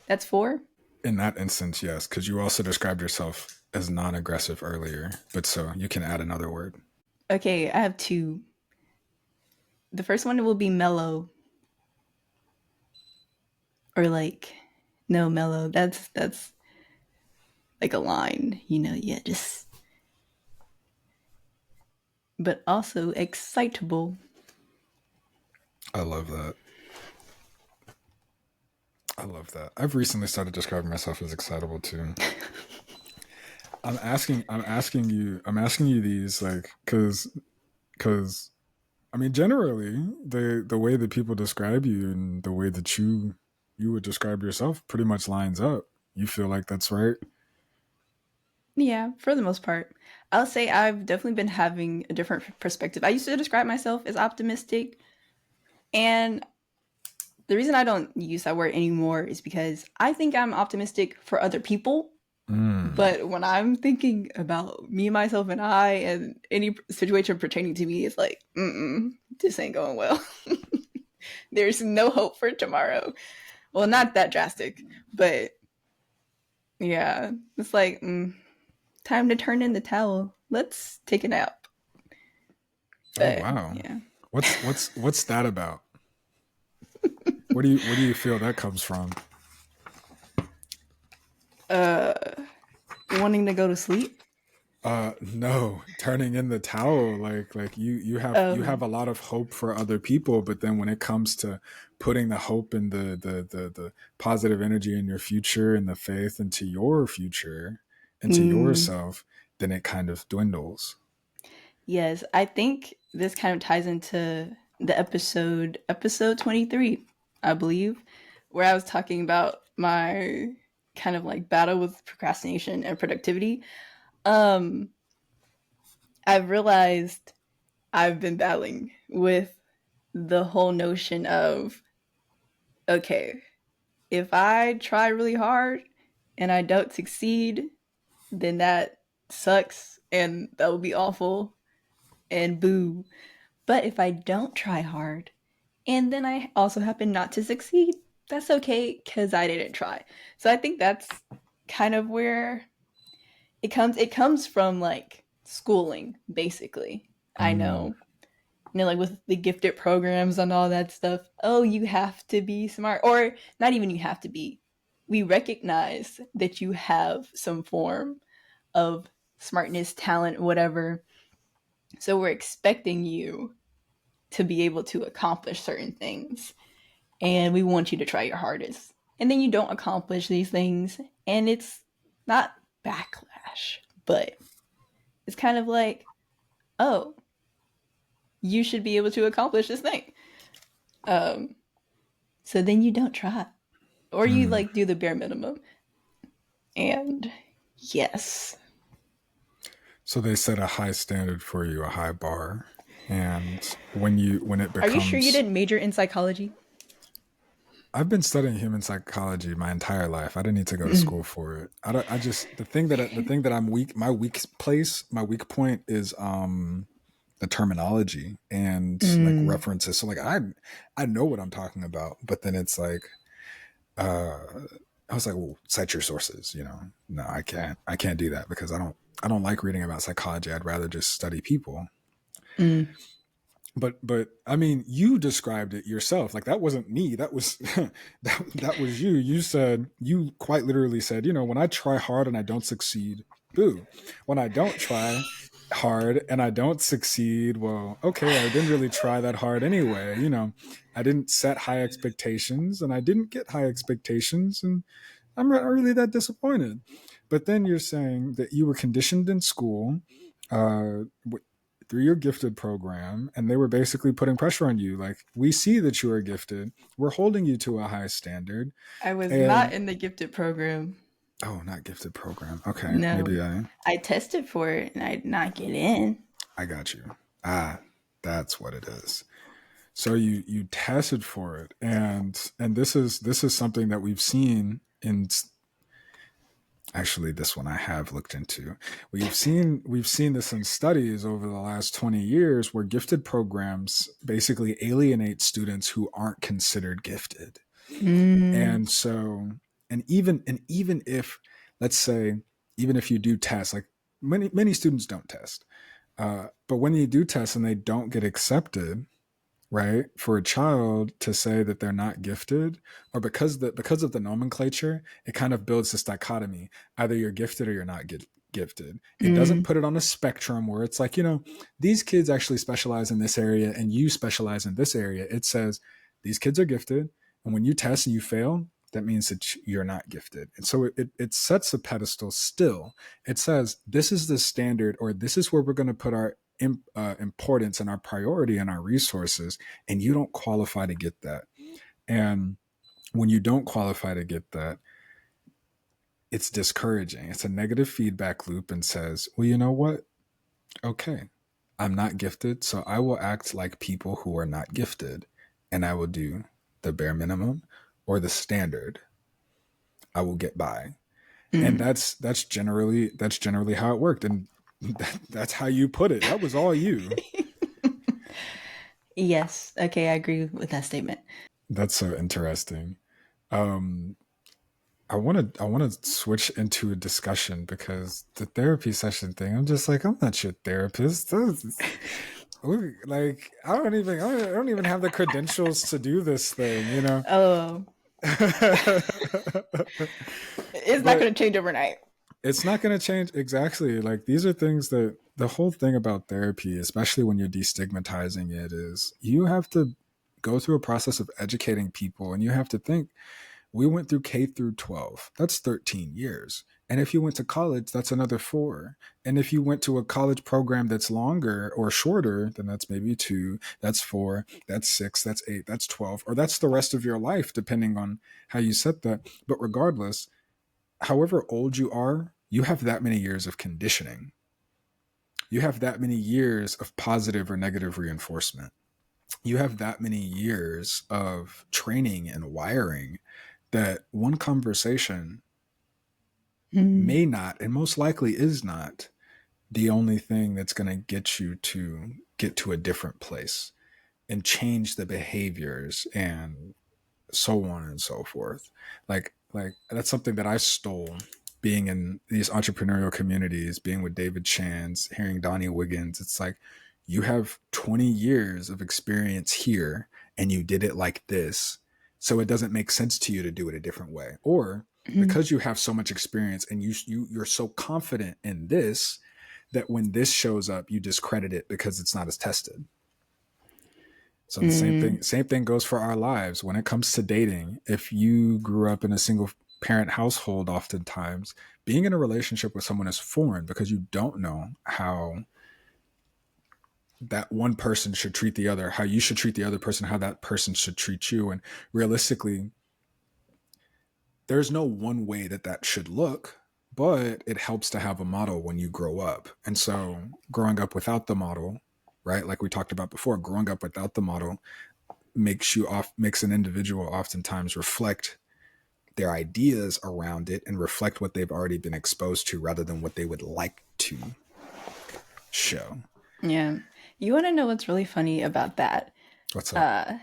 That's four. In that instance, yes, because you also described yourself as non-aggressive earlier, but so you can add another word. Okay, I have two. The first one will be mellow, or like, no, mellow. That's like a line, yeah, just, but also excitable. I love that. I love that. I've recently started describing myself as excitable too. I'm asking you these like because I mean generally the way that people describe you and the way that you would describe yourself pretty much lines up. You feel like that's right? Yeah, for the most part. I'll say I've definitely been having a different perspective. I used to describe myself as optimistic, and the reason I don't use that word anymore is because I think I'm optimistic for other people. Mm. But when I'm thinking about me, myself, and I, and any situation pertaining to me, it's like, this ain't going well. There's no hope for tomorrow. Well, not that drastic, but yeah, it's like, time to turn in the towel. Let's take a nap. Oh But wow. yeah, What's that about? Where do you feel that comes from? uh, wanting to go to sleep. No, turning in the towel. Like you Oh, have a lot of hope for other people, but then when it comes to putting the hope and the positive energy in your future and the faith into your future, into mm, yourself, then it kind of dwindles. yes. I think this kind of ties into the episode 23, I believe, where I was talking about my kind of like battle with procrastination and productivity. Um, I've realized I've been battling with the whole notion of, okay, if I try really hard and I don't succeed, then that sucks and that would be awful and boo. But if I don't try hard and then I also happen not to succeed, that's okay because I didn't try. So I think that's kind of where it comes from, like schooling basically. I Mm, know, like with the gifted programs and all that stuff. Oh, you have to be smart, or not even you have to be. We recognize that you have some form of smartness, talent, whatever. So we're expecting you to be able to accomplish certain things. And we want you to try your hardest. And then you don't accomplish these things. And it's not backlash, but it's kind of like, oh, you should be able to accomplish this thing. Um, so then you don't try. Or you mm. like do the bare minimum. And yes. So they set a high standard for you, a high bar, and when it Are you sure you becomes didn't major in psychology? I've been studying human psychology my entire life. I didn't need to go to school for it. I don't, I just the thing that I'm weak my weak place my weak point is the terminology and like Mm. references. So like I know what I'm talking about, but then it's like uh I was like, well, cite your sources. No, I can't do that because I don't like reading about psychology. I'd rather just study people. Mm. But I mean, you described it yourself. Like that wasn't me. That was that was you. You quite literally said, when I try hard and I don't succeed, boo. When I don't try hard and I don't succeed, well, okay, I didn't really try that hard anyway. I didn't set high expectations and I didn't get high expectations and I'm not really that disappointed. But then you're saying that you were conditioned in school uh, through your gifted program, and they were basically putting pressure on you. Like, we see that you are gifted. We're holding you to a high standard. I was not And, in the gifted program. oh, not gifted program. Okay. No. Maybe I tested for it and I did not get in. I got you. Ah, that's what it is. So you tested for it. And this is something that we've seen in actually this one I have looked into. We've seen this in studies over the last 20 years where gifted programs basically alienate students who aren't considered gifted. Mm. And so, and even if, let's say, even if you do test, like many students don't test, but when you do test and they don't get accepted, right? For a child to say that they're not gifted, or because of the nomenclature, it kind of builds this dichotomy: either you're gifted or you're not gifted. It doesn't Mm. put it on a spectrum where it's like, these kids actually specialize in this area and you specialize in this area. It says these kids are gifted, and when you test and you fail, that means that you're not gifted. And so it sets a pedestal still. It says this is the standard, or this is where we're going to put our importance and our priority and our resources, and you don't qualify to get that. And when you don't qualify to get that, it's discouraging. It's a negative feedback loop and says, well, you know what? Okay, I'm not gifted, so I will act like people who are not gifted, and I will do the bare minimum or the standard. I will get by. And Mm. that's generally how it worked. And that's how you put it. That was all you. Yes. Okay, I agree with that statement. That's so interesting. Um, I want to switch into a discussion, because the therapy session thing, I'm just like, I'm not your therapist. Like, I don't even have the credentials to do this thing. Oh, it's not But going to change overnight. it's not going to change exactly. Like, these are things that the whole thing about therapy, especially when you're destigmatizing it, is you have to go through a process of educating people, and you have to think, we went through K through 12. That's 13 years. And if you went to college, that's another 4. And if you went to a college program that's longer or shorter, then that's maybe 2, that's 4, that's 6, that's 8, that's 12, or that's the rest of your life, depending on how you set that. But regardless, however old you are, you have that many years of conditioning. You have that many years of positive or negative reinforcement. You have that many years of training and wiring, that one conversation Mm. may not, and most likely is not, the only thing that's going to get to a different place and change the behaviors and so on and so forth. Like that's something that I stole, being in these entrepreneurial communities, being with David Chance, hearing Donnie Wiggins. It's like, you have 20 years of experience here, and you did it like this, so it doesn't make sense to you to do it a different way. Or Mm. because you have so much experience and you're so confident in this, that when this shows up, you discredit it because it's not as tested. So the same Mm. thing same thing goes for our lives when it comes to dating. If you grew up in a single parent household, oftentimes being in a relationship with someone is foreign, because you don't know how that one person should treat the other, how you should treat the other person, how that person should treat you. And realistically, there's no one way that should look, but it helps to have a model when you grow up. And so growing up without the model, right? Like we talked about before, growing up without the model makes an individual oftentimes reflect their ideas around it and reflect what they've already been exposed to, rather than what they would like to show. Yeah. You want to know what's really funny about that? What's up? Uh,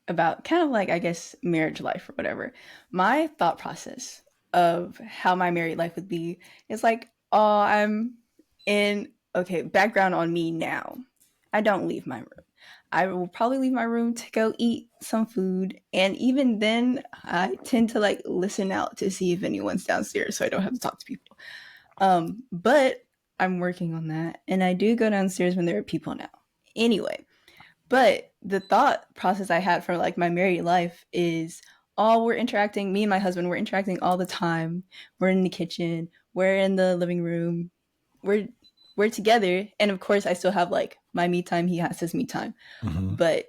about kind of like, I guess, marriage life or whatever. My thought process of how my married life would be is like, oh, I'm in, okay, background on me now. I don't leave my room. I will probably leave my room to go eat some food. And even then, I tend to like listen out to see if anyone's downstairs so I don't have to talk to people. But I'm working on that. And I do go downstairs when there are people now. Anyway, but the thought process I had for like my married life is all we're interacting, me and my husband, we're interacting all the time. We're in the kitchen, we're in the living room, we're we're together. And of course I still have like my me time, he has his me time. Mm-hmm. But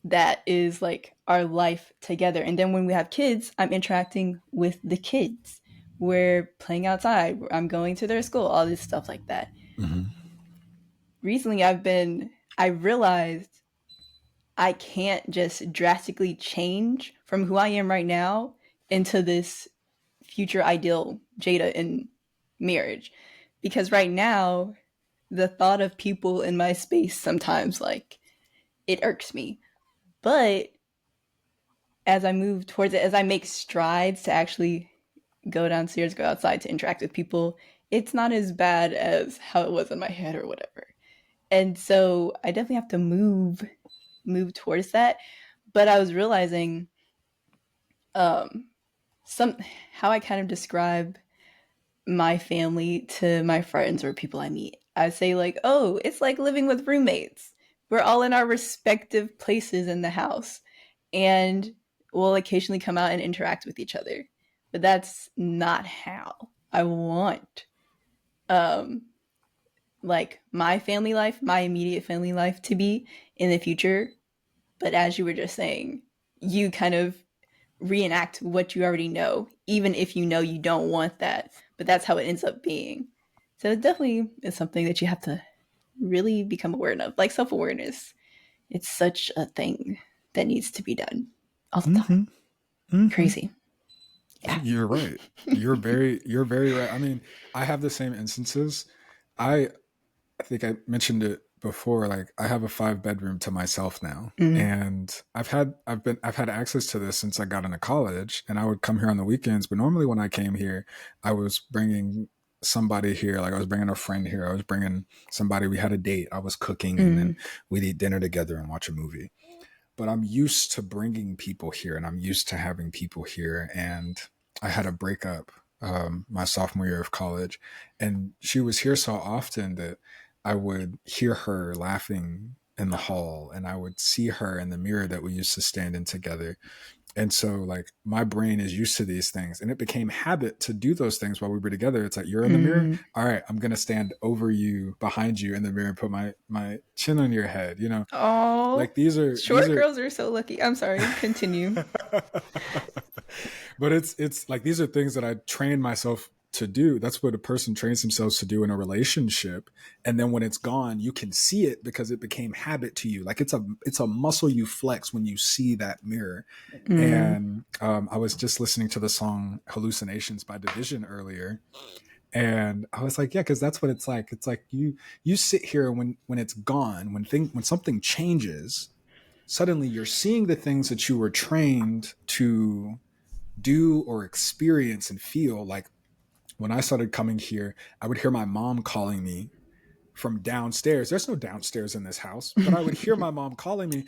that is like our life together. And then when we have kids, I'm interacting with the kids. We're playing outside, I'm going to their school, all this stuff like that. Mm-hmm. Recently I realized I can't just drastically change from who I am right now into this future ideal Jada in marriage. Because right now, the thought of people in my space sometimes like it irks me. But as I move towards it, as I make strides to actually go downstairs, go outside to interact with people, it's not as bad as how it was in my head or whatever. And so I definitely have to move towards that. But I was realizing um some how I kind of describe my family to my friends or people I meet. I say like, "Oh, it's like living with roommates. We're all in our respective places in the house and we'll occasionally come out and interact with each other." But that's not how I want um like my family life, my immediate family life to be in the future. But as you were just saying, you kind of reenact what you already know, even if you know you don't want that. But that's how it ends up being. So it definitely is something that you have to really become aware of. Like self awareness, it's such a thing that needs to be done all the time. Mm-hmm. Mm-hmm. Crazy. Yeah. You're right. You're very right. I mean, I have the same instances. I I think I mentioned it before. Like, I have a 5 bedroom to myself now, Mm, and I've had access to this since I got into college. And I would come here on the weekends, but normally when I came here, I was bringing somebody here. Like, I was bringing a friend here. I was bringing somebody. We had a date. I was cooking, and then mm, we'd eat dinner together and watch a movie. But I'm used to bringing people here, and I'm used to having people here. And I had a breakup my sophomore year of college, and she was here so often that I would hear her laughing in the hall, and I would see her in the mirror that we used to stand in together. And so, like, my brain is used to these things, and it became habit to do those things while we were together. It's like, you're in the mirror, mm. all right, I'm gonna stand over you, behind you in the mirror, and put my chin on your head, Oh, like, these short are girls are so lucky. I'm sorry. Continue. but it's like, these are things that I train myself to do. That's what a person trains themselves to do in a relationship. And then when it's gone, you can see it because it became habit to you. Like, it's a muscle you flex when you see that mirror. Mm, And I was just listening to the song Hallucinations by Division earlier, and I was like, yeah, because that's what it's like. It's like, you sit here, when it's gone, when something changes, suddenly you're seeing the things that you were trained to do or experience and feel. Like, when I started coming here, I would hear my mom calling me from downstairs. There's no downstairs in this house, but I would hear my mom calling me,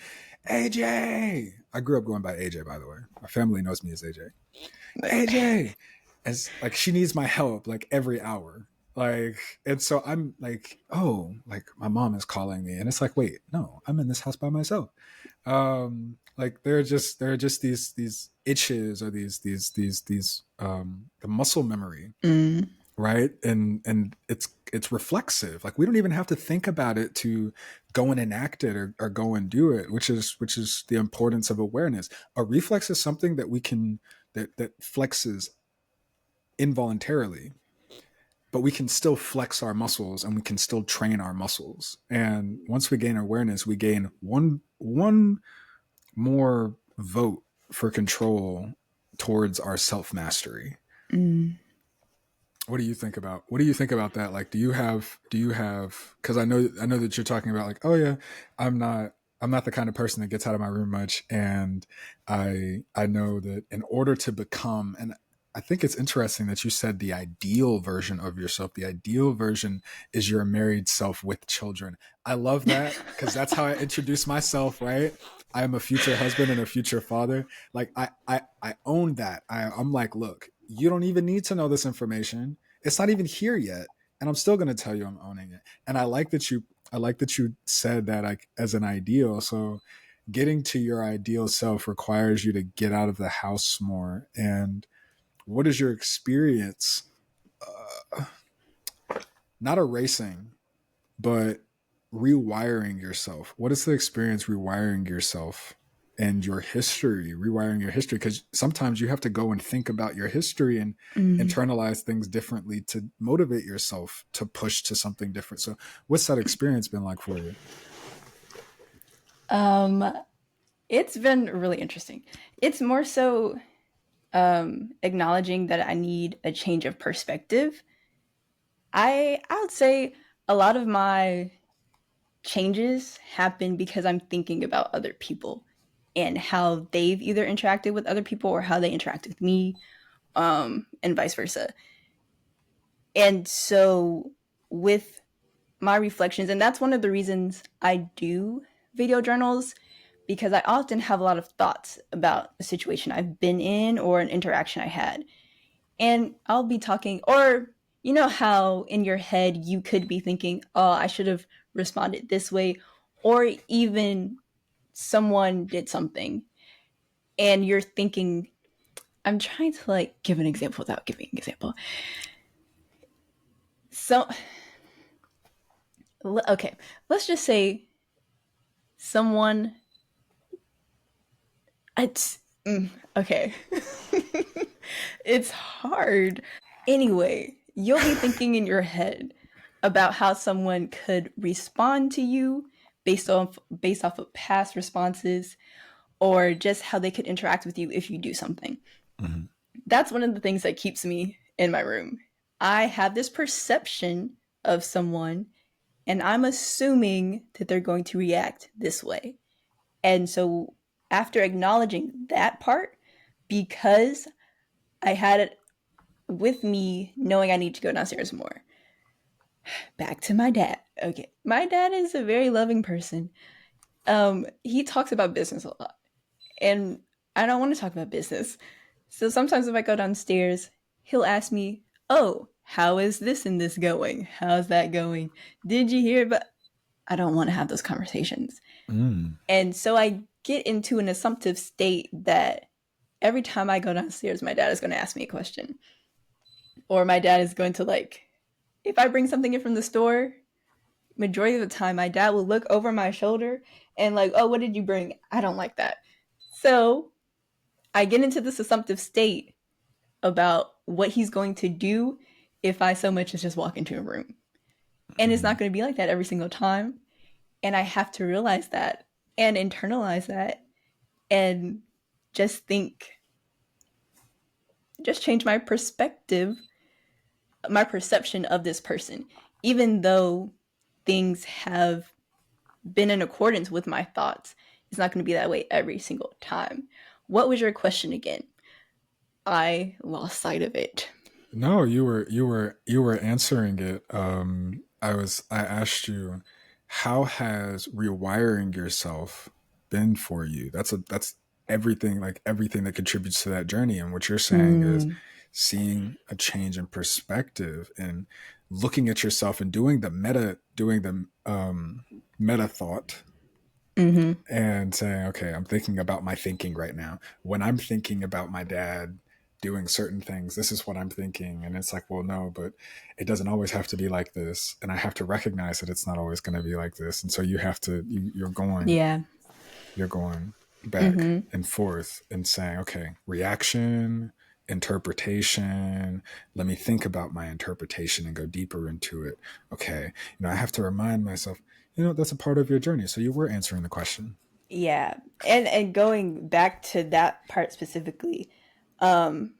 AJ. I grew up going by AJ, by the way. My family knows me as AJ. AJ. As, like, she needs my help like every hour. Like, and so I'm like, oh, like, my mom is calling me. And it's like, wait, no, I'm in this house by myself. Like, there are just these itches, or these the muscle memory, mm, right? And it's reflexive. Like, we don't even have to think about it to go and enact it, or go and do it, which is the importance of awareness. A reflex is something that we can that flexes involuntarily, but we can still flex our muscles, and we can still train our muscles. And once we gain awareness, we gain one more vote for control towards our self mastery. mm. What do you think about that? Like, do you have because I know that you're talking about, like, oh yeah, i'm not I'm not the kind of person that gets out of my room much. And I know that in order to become, and I think it's interesting that you said the ideal version of yourself. The ideal version is your married self with children. I love that, because that's how I introduce myself, right? I am a future husband and a future father. Like, I own that. I'm like, look, you don't even need to know this information. It's not even here yet, and I'm still going to tell you I'm owning it. And I like that you said that, like, as an ideal. So getting to your ideal self requires you to get out of the house more. And what is your experience? Uh, Not erasing, but rewiring yourself. What is the experience rewiring yourself and your history, rewiring your history? Because sometimes you have to go and think about your history and Mm. internalize things differently to motivate yourself to push to something different. So, what's that experience been like for you? Um, it's been really interesting. It's more so acknowledging that I need a change of perspective. I would say a lot of my changes happen because I'm thinking about other people. and how they've either interacted with other people or how they interact with me, and vice versa. And so with my reflections, and that's one of the reasons I do video journals, because I often have a lot of thoughts about a situation I've been in or an interaction I had. And I'll be talking, or you know how in your head you could be thinking, oh, I should have responded this way, or even someone did something and you're thinking, I'm trying to like give an example without giving an example. So, okay, let's just say someone, it's, okay. It's hard. Anyway, you'll be thinking in your head about how someone could respond to you based off of past responses, or just how they could interact with you if you do something. Mm-hmm. That's one of the things that keeps me in my room. I have this perception of someone and I'm assuming that they're going to react this way. And so after acknowledging that part, because I had it with me knowing I need to go downstairs more. Back to my dad. Okay. My dad is a very loving person. He talks about business a lot. And I don't want to talk about business. So sometimes if I go downstairs, he'll ask me, "Oh, how is this and this going? How's that going? Did you hear?" But I don't want to have those conversations. Mm. And so I get into an assumptive state that every time I go downstairs, my dad is going to ask me a question. Or my dad is going to like, if I bring something in from the store, majority of the time my dad will look over my shoulder and like, "Oh, what did you bring?" I don't like that. So I get into this assumptive state about what he's going to do if I so much as just walk into a room. And it's Mm. not going to be like that every single time. And I have to realize that and internalize that and just think, just change my perspective, my perception of this person, even though things have been in accordance with my thoughts. It's not going to be that way every single time. What was your question again? I lost sight of it. No, you were answering it. I asked you, how has rewiring yourself been for you? That's everything, like everything that contributes to that journey. And what you're saying is Mm, seeing a change in perspective and looking at yourself and doing the meta thought mm-hmm. and saying, okay, I'm thinking about my thinking right now. When I'm thinking about my dad doing certain things, this is what I'm thinking. And it's like, well, no, but it doesn't always have to be like this. And I have to recognize that it's not always going to be like this. And so you have to, Yeah. you're going back Mm-hmm. and forth and saying, okay, reaction, interpretation. Let me think about my interpretation and go deeper into it. Okay. I have to remind myself, that's a part of your journey. So you were answering the question. Yeah. And going back to that part specifically, um,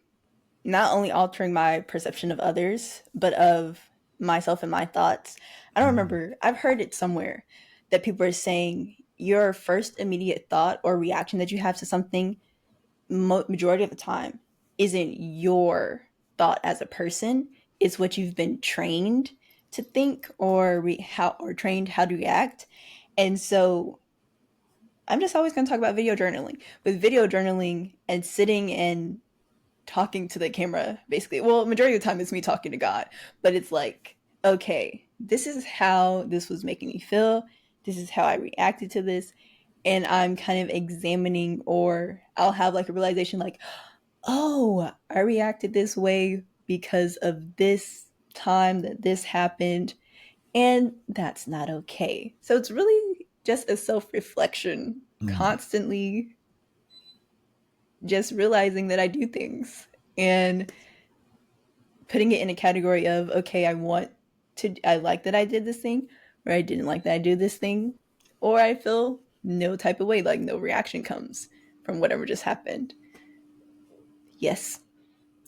not only altering my perception of others, but of myself and my thoughts. I don't Mm-hmm. remember. I've heard it somewhere that people are saying your first immediate thought or reaction that you have to something, majority of the time, isn't your thought as a person. It's what you've been trained to think, or how, or trained how to react. And so I'm just always going to talk about video journaling. With video journaling and sitting and talking to the camera, basically. Well, majority of the time it's me talking to God, but it's like, okay, this is how this was making me feel. This is how I reacted to this. And I'm kind of examining, or I'll have like a realization like, oh, I reacted this way because of this time that this happened. And that's not okay. So it's really just a self reflection, Mm. constantly just realizing that I do things and putting it in a category of, okay, I like that I did this thing, or I didn't like that I did this thing, or I feel no type of way, like no reaction comes from whatever just happened. Yes.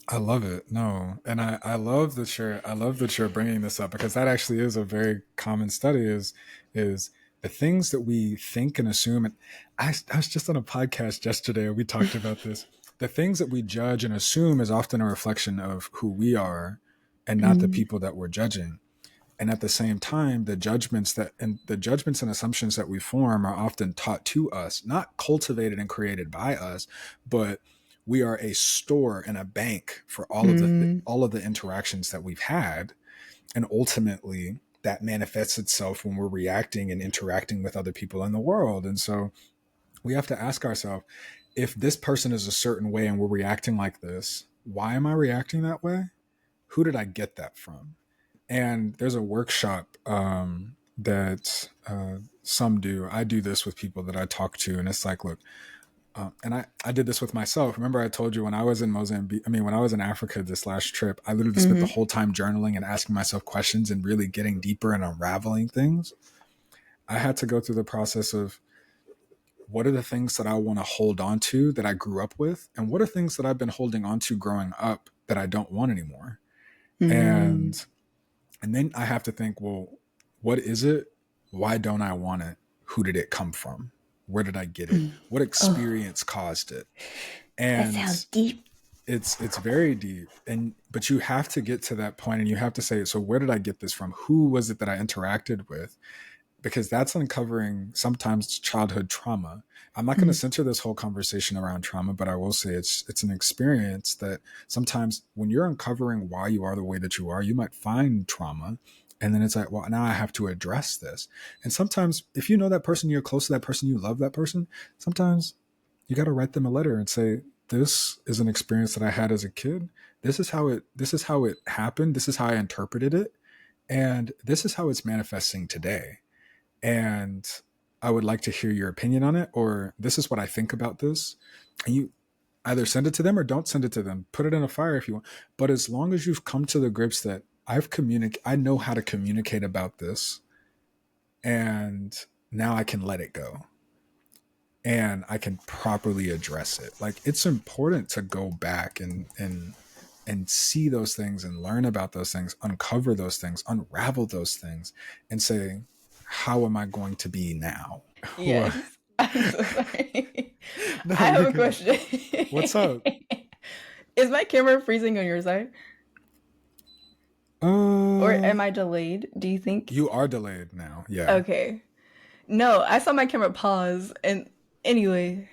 I love it. No, and I love that you're bringing this up because that actually is a very common study. Is the things that we think and assume, and I was just on a podcast yesterday and we talked about this. The things that we judge and assume is often a reflection of who we are and not the Mm, people that we're judging. And at the same time, the judgments and assumptions that we form are often taught to us, not cultivated and created by us, but we are a store and a bank for mm, all of the interactions that we've had. And ultimately that manifests itself when we're reacting and interacting with other people in the world. And so we have to ask ourselves, if this person is a certain way and we're reacting like this, why am I reacting that way? Who did I get that from? And there's a workshop that some do. I do this with people that I talk to, and it's like, look, and I did this with myself. Remember, I told you when I was in Mozambique, when I was in Africa this last trip, I literally spent the mm, whole time journaling and asking myself questions and really getting deeper and unraveling things. I had to go through the process of, what are the things that I want to hold on to that I grew up with? And what are things that I've been holding on to growing up that I don't want anymore? mm. And then I have to think, well, what is it? Why don't I want it? Who did it come from? Where did I get it? Mm. What Oh, experience caused it? that And sounds deep. it's very deep. And but you have to get to that point and you have to say, so where did I get this from? Who was it that I interacted with? Because that's uncovering sometimes childhood trauma. I'm not going to Mm, center this whole conversation around trauma, but I will say it's an experience that sometimes when you're uncovering why you are the way that you are, you might find trauma. And then it's like, well, now I have to address this. And sometimes if you know that person, you're close to that person, you love that person, sometimes you got to write them a letter and say, this is an experience that I had as a kid. This is how it happened. This is how I interpreted it. And this is how it's manifesting today, and I would like to hear your opinion on it, or this is what I think about this. And you either send it to them or don't send it to them. Put it in a fire if you want. But as long as you've come to the grips that I know how to communicate about this, and now I can let it go and I can properly address it. Like, it's important to go back and see those things and learn about those things, uncover those things, unravel those things, and say, how am I going to be now? yes. I'm so sorry. No, I you're have a good. question. What's up? Is my camera freezing on your side? Or Uh, am I delayed? Do you think? you are delayed now. Yeah. Okay. No, I saw my camera pause. And anyway,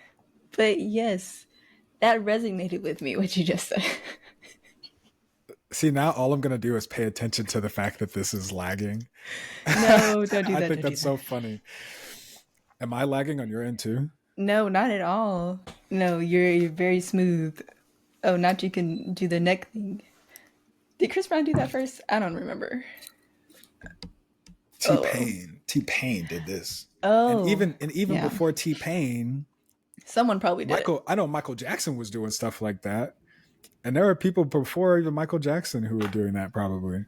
but yes, that resonated with me, what you just said. See, now all I'm going to do is pay attention to the fact that this is lagging. No, don't do I that. think Don't do that's that. so funny. Am I lagging on your end too? No, not at all. No, you're very smooth. Oh, not you can do the neck thing. Did Chris Brown do that first? I don't remember. T Oh, well. Pain. T Pain did this. And Oh, even yeah. before T Pain, Someone probably did it. I know Michael Jackson was doing stuff like that. And there are people before even Michael Jackson who were doing that probably.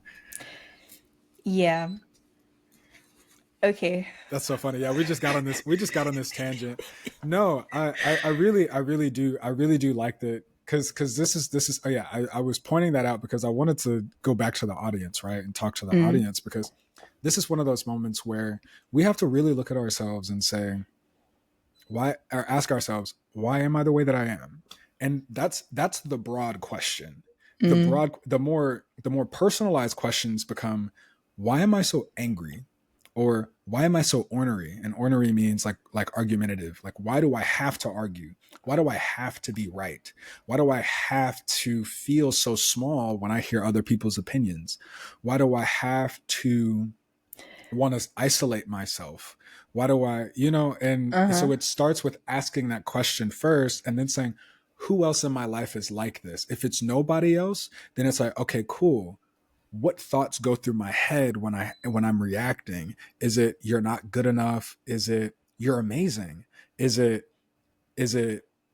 Yeah. Okay. That's so funny. Yeah, we just got on this tangent. No, I really do like that, because this is oh yeah, I was pointing that out because I wanted to go back to the audience, right? And talk to the Mm, audience, because this is one of those moments where we have to really look at ourselves and say, why, or ask ourselves, why am I the way that I am? And that's the broad question. mm, The more personalized questions become, why am I so angry? Or why am I so ornery? And ornery means like argumentative. Like, why do I have to argue? Why do I have to be right? Why do I have to feel so small when I hear other people's opinions? Why do I have to want to isolate myself? Why do I, and uh-huh. so it starts with asking that question first and then saying, who else in my life is like this? If it's nobody else, then it's like, okay, cool. What thoughts go through my head when I'm reacting? Is it, you're not good enough? Is it, you're amazing? Is it,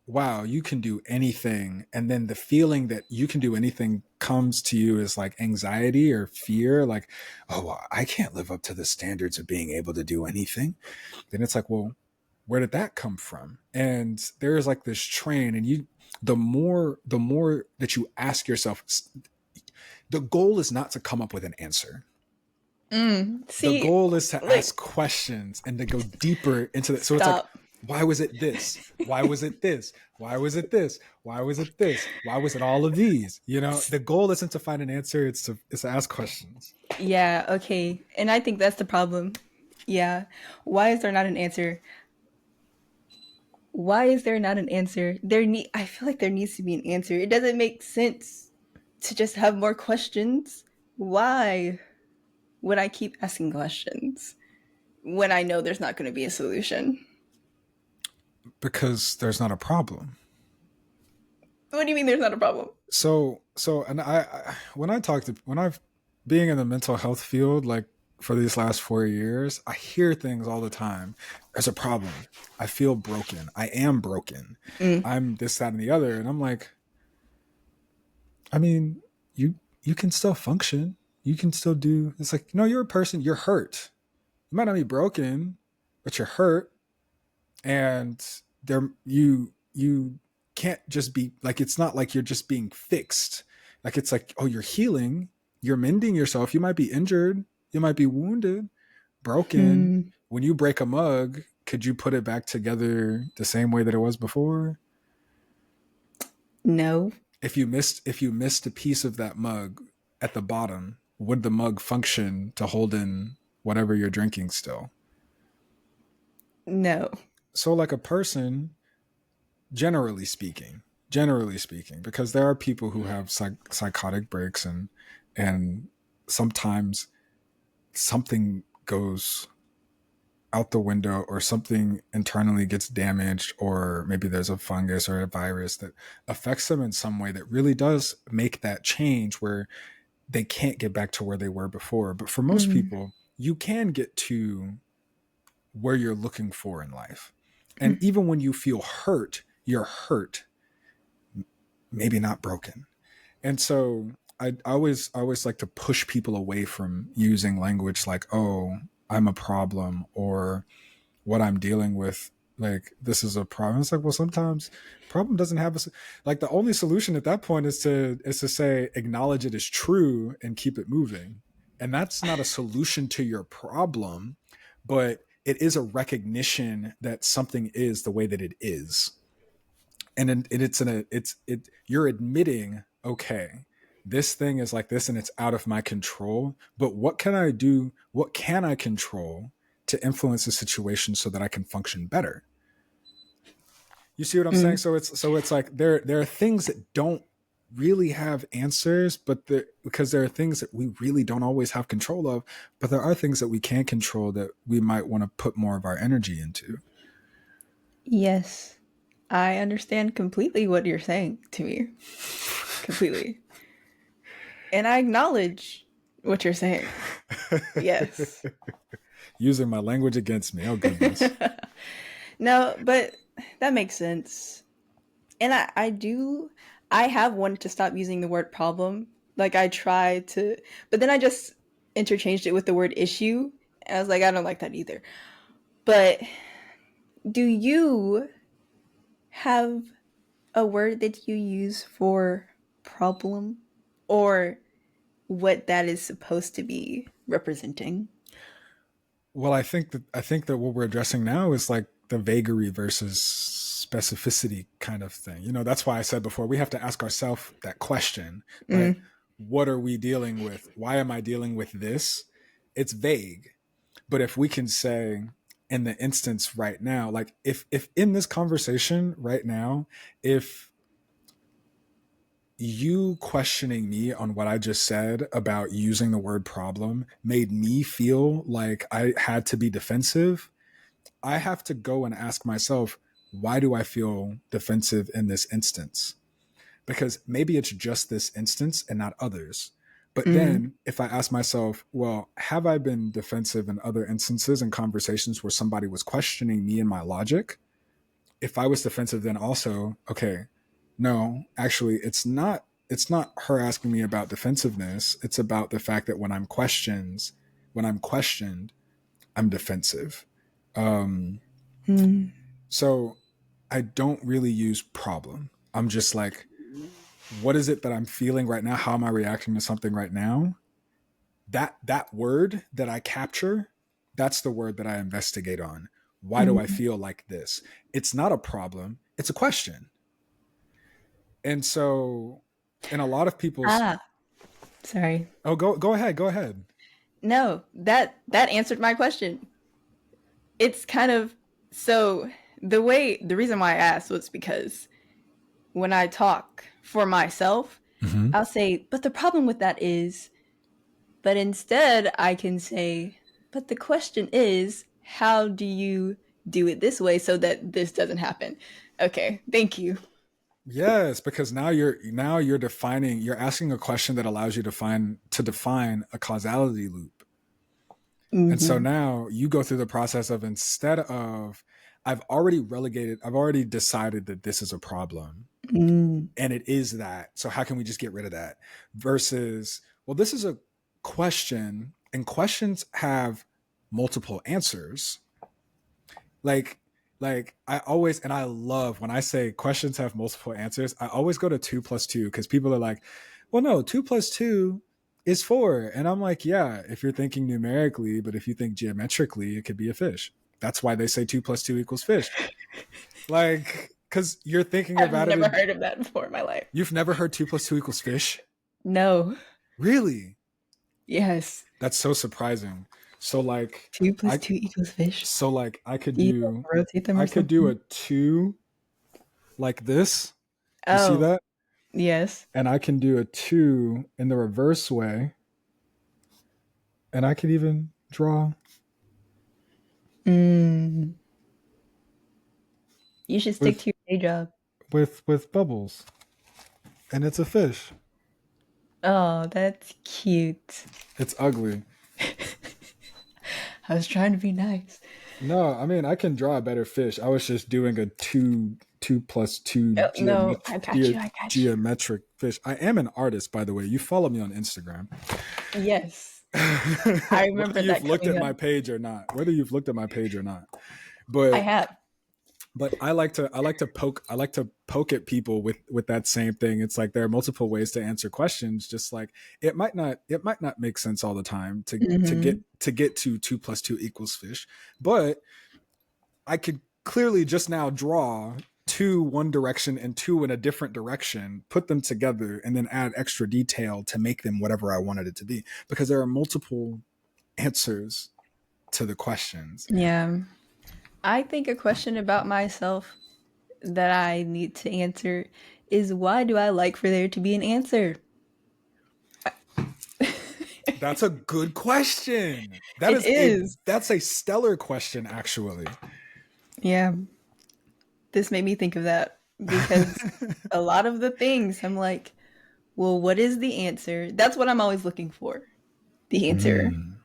wow, you can do anything? And then the feeling that you can do anything comes to you as like anxiety or fear, like, oh, well, I can't live up to the standards of being able to do anything. Then it's like, well, where did that come from? And there's like this train, and the more that you ask yourself, the goal is not to come up with an answer. The See, goal is to like, ask questions and to go deeper into it. So it's like, stop. why was it this? Why was it this? Why was it this? Why was it this? Why was it all of these? You know, the goal isn't to find an answer, it's to ask questions. Yeah, okay. And I think that's the problem. Yeah. Why is there not an answer? Why is there not an answer? I feel like there needs to be an answer. It doesn't make sense to just have more questions. Why would I keep asking questions when I know there's not going to be a solution? Because there's not a problem. What do you mean there's not a problem? And when I talk to when I've being in the mental health field, like for these last 4 years, I hear things all the time. There's a problem. I feel broken. I am broken. Mm, I'm this, that, and the other. And I'm like, I mean, you can still function. You can still do. It's like, no, you're a person. You're hurt. You might not be broken, but you're hurt, and you can't just be like, it's not like you're just being fixed. Like, it's like, oh, you're healing, you're mending yourself. You might be injured, you might be wounded, broken. hmm, When you break a mug, could you put it back together the same way that it was before? no, If you missed a piece of that mug at the bottom, would the mug function to hold in whatever you're drinking still? no. So like a person, generally speaking, because there are people who have psychotic breaks, and sometimes something goes out the window, or something internally gets damaged, or maybe there's a fungus or a virus that affects them in some way that really does make that change where they can't get back to where they were before. But for most Mm, people, you can get to where you're looking for in life. And even when you feel hurt, you're hurt, maybe not broken. And so I always like to push people away from using language like, oh, I'm a problem, or what I'm dealing with, like, this is a problem. It's like, well, sometimes problem doesn't have like, the only solution at that point is to say, acknowledge it is true and keep it moving. And that's not a solution to your problem, but it is a recognition that something is the way that it is. And you're admitting, okay, this thing is like this and it's out of my control, but what can I do, what can I control to influence the situation so that I can function better? You see what I'm saying? mm. So it's like, there are things that don't really have answers, but because there are things that we really don't always have control of, but there are things that we can control that we might want to put more of our energy into. Yes, I understand completely what you're saying to me. Completely. And I acknowledge what you're saying. Yes. Using my language against me. Oh goodness. No, but that makes sense. And I have wanted to stop using the word problem. Like I tried to, but then I just interchanged it with the word issue. And I was like, I don't like that either. But do you have a word that you use for problem or what that is supposed to be representing? Well, I think that what we're addressing now is like the vagary versus specificity kind of thing. That's why I said before, we have to ask ourselves that question, right? Mm, What are we dealing with? Why am I dealing with this? It's vague. But if we can say, in the instance right now, like, if in this conversation right now, if you questioning me on what I just said about using the word problem made me feel like I had to be defensive, I have to go and ask myself, why do I feel defensive in this instance? Because maybe it's just this instance and not others. But mm, then if I ask myself, well, have I been defensive in other instances and conversations where somebody was questioning me and my logic? If I was defensive, then also, okay, no, actually, it's not her asking me about defensiveness. It's about the fact that when I'm questioned, I'm defensive. Um, mm. so I don't really use problem. I'm just like, what is it that I'm feeling right now? How am I reacting to something right now? that word that I capture, that's the word that I investigate on. Why do I Mm. feel like this? It's not a problem, it's a question. And so in a lot of people's Ah, sorry. oh, go ahead, go ahead. No, that answered my question. It's kind of so the reason why I asked was because when I talk for myself, Mm-hmm. I'll say, but the problem with that is, but instead I can say, but the question is, how do you do it this way so that this doesn't happen? Okay, thank you. Yes, because now you're defining, you're asking a question that allows you to define a causality loop. And so Mm-hmm. now you go through the process of, instead of, I've already decided that this is a problem Mm. and it is that. So how can we just get rid of that? Versus, well, this is a question and questions have multiple answers. Like, I always, and I love when I say questions have multiple answers, I always go to 2 plus 2 because people are like, well, no, 2 plus 2 is 4. And I'm like, yeah, if you're thinking numerically, but if you think geometrically, it could be a fish. That's why they say 2 plus 2 equals fish. Like, because you're thinking I've about it never in, heard of that before in my life. you've never heard 2 plus 2 equals fish? No. Really? Yes. That's so surprising. So like, Two plus I, two equals fish. so like Do you rotate them I or could do a something? 2 like this. You see Oh, that? yes. And I can do a 2 in the reverse way. And I could even draw Mm. You should stick with to your day job. with bubbles. And it's a fish. Oh, that's cute. It's ugly. I was trying to be nice. No, I mean I can draw a better fish. I was just doing a 2 plus 2 Oh, no, I got you. I got you. geometric fish. I am an artist, by the way. You follow me on Instagram. Yes. I Whether remember you've that looked coming at up. my page or not. Whether you've looked at my page or not. I But have. I like to poke at people with that same thing. It's like there are multiple ways to answer questions. Just like it might not make sense all the time Mm-hmm. to get to 2 plus 2 equals fish, but I could clearly just now draw 2 one direction and 2 in a different direction, put them together, and then add extra detail to make them whatever I wanted it to be, because there are multiple answers to the questions. Yeah. I think a question about myself that I need to answer is why do I like for there to be an answer? That's a good question. It is. That's a stellar question, actually. Yeah. This made me think of that because a lot of the things I'm like, well, what is the answer? That's what I'm always looking for. The answer Mm.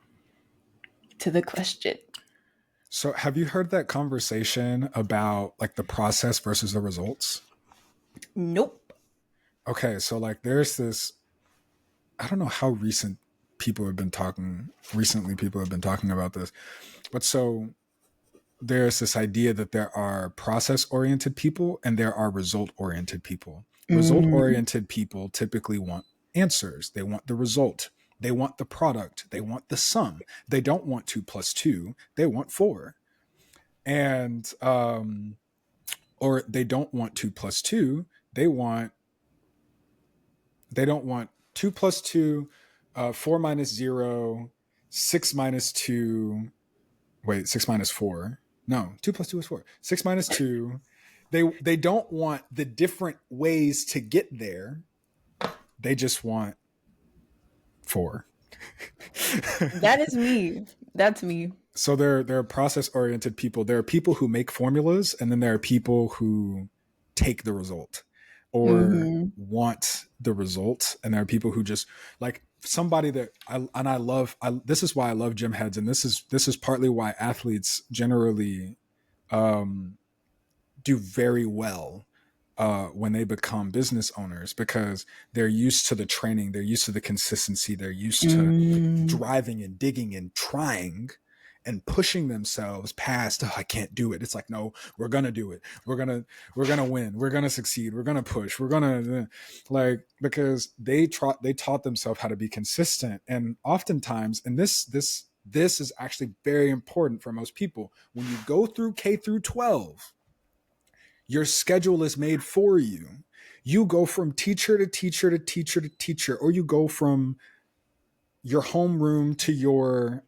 to the question. So, have you heard that conversation about like the process versus the results? Nope. Okay, so like there's this, I don't know how recently people have been talking about this, but so there's this idea that there are process oriented people and there are result oriented people. Result Mm, oriented people typically want answers, they want the result, they want the product, they want the sum. They don't want 2 plus 2, they want 4. And, or they don't want 2 plus 2, they want, they don't want 2 plus 2, 4 minus 0, 6 minus 2, wait, 6 minus 4. No, 2 plus 2 is 4. 6 minus 2. They don't want the different ways to get there. They just want 4. that is me. That's me. So there are process oriented people. There are people who make formulas, and then there are people who take the result or Hmm. want the result, and there are people who just like somebody that I love. This is why I love gym heads, and this is partly why athletes generally um, do very well when they become business owners, because they're used to the training, they're used to the consistency, they're used to Mm, driving and digging and trying, and pushing themselves past, oh, I can't do it. It's like, no, we're gonna do it. We're gonna win. We're gonna succeed. We're gonna push. We're gonna like, because they taught themselves how to be consistent. And oftentimes, and this is actually very important for most people. When you go through K through 12, your schedule is made for you. You go from teacher to teacher to teacher to teacher, or you go from your homeroom to your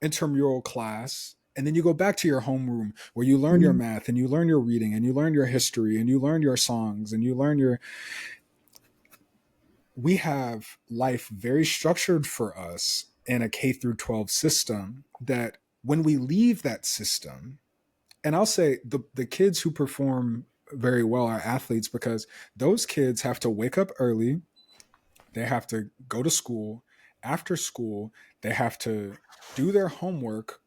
intramural class, and then you go back to your homeroom where you learn your math and you learn your reading and you learn your history and you learn your songs and you learn your. We have life very structured for us in a K through 12 system, that when we leave that system, and I'll say the kids who perform very well are athletes, because those kids have to wake up early, they have to go to school. After school, they have to do their homework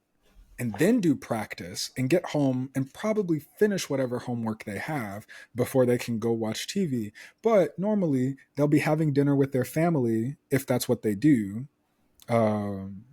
and then do practice and get home and probably finish whatever homework they have before they can go watch TV. But normally, they'll be having dinner with their family, if that's what they do, um,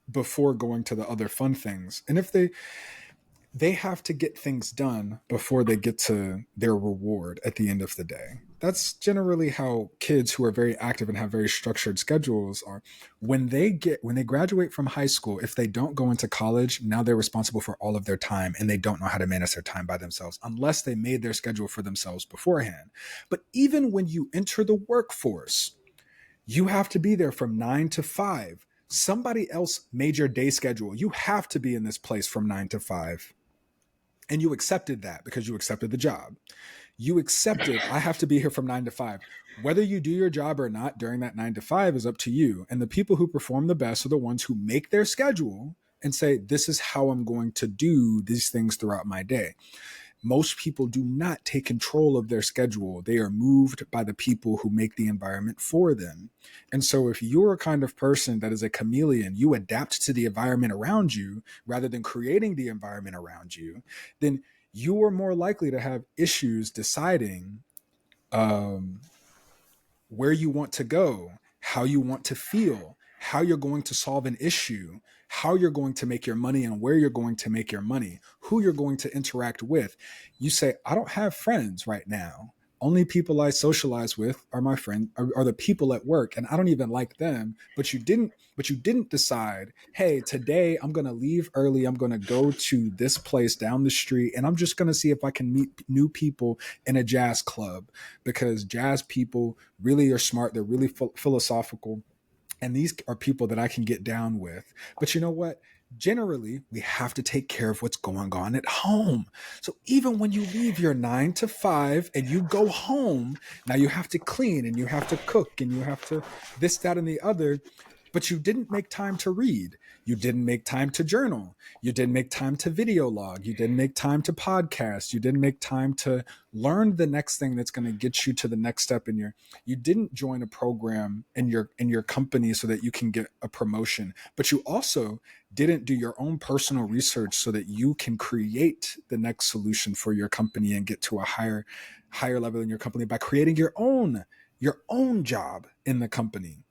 before going to the other fun things. And if they have to get things done before they get to their reward at the end of the day. That's generally how kids who are very active and have very structured schedules are. When they graduate from high school, if they don't go into college, now they're responsible for all of their time, and they don't know how to manage their time by themselves unless they made their schedule for themselves beforehand. But even when you enter the workforce, you have to be there from 9 to 5. Somebody else made your day schedule. You have to be in this place from 9 to 5. And you accepted that because you accepted the job. You accepted, I have to be here from 9 to 5. Whether you do your job or not during that 9 to 5 is up to you. And the people who perform the best are the ones who make their schedule and say, this is how I'm going to do these things throughout my day. Most people do not take control of their schedule. They are moved by the people who make the environment for them. And so if you're a kind of person that is a chameleon, you adapt to the environment around you rather than creating the environment around you, then you are more likely to have issues deciding where you want to go, how you want to feel, how you're going to solve an issue, how you're going to make your money and where you're going to make your money, who you're going to interact with. You say, I don't have friends right now. Only people I socialize with are my friends, are the people at work, and I don't even like them. But you didn't decide, hey, today I'm going to leave early. I'm going to go to this place down the street, and I'm just going to see if I can meet new people in a jazz club, because jazz people really are smart. They're really philosophical. And these are people that I can get down with. But you know what? Generally, we have to take care of what's going on at home. So even when you leave your 9 to 5 and you go home, now you have to clean and you have to cook and you have to this, that, and the other. But you didn't make time to read. You didn't make time to journal. You didn't make time to video log. You didn't make time to podcast. You didn't make time to learn the next thing that's going to get you to the next step in your. You didn't join a program in your company so that you can get a promotion. But you also didn't do your own personal research so that you can create the next solution for your company and get to a higher level in your company by creating your own job in the company.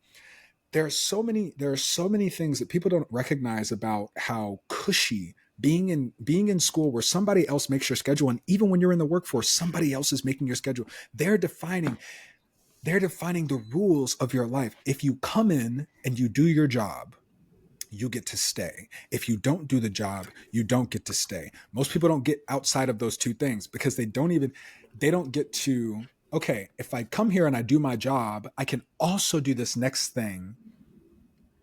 There are so many things that people don't recognize about how cushy being in school, where somebody else makes your schedule, and even when you're in the workforce, somebody else is making your schedule. They're defining the rules of your life. If you come in and you do your job, you get to stay. If you don't do the job, you don't get to stay. Most people don't get outside of those two things because they don't get to, okay, if I come here and I do my job, I can also do this next thing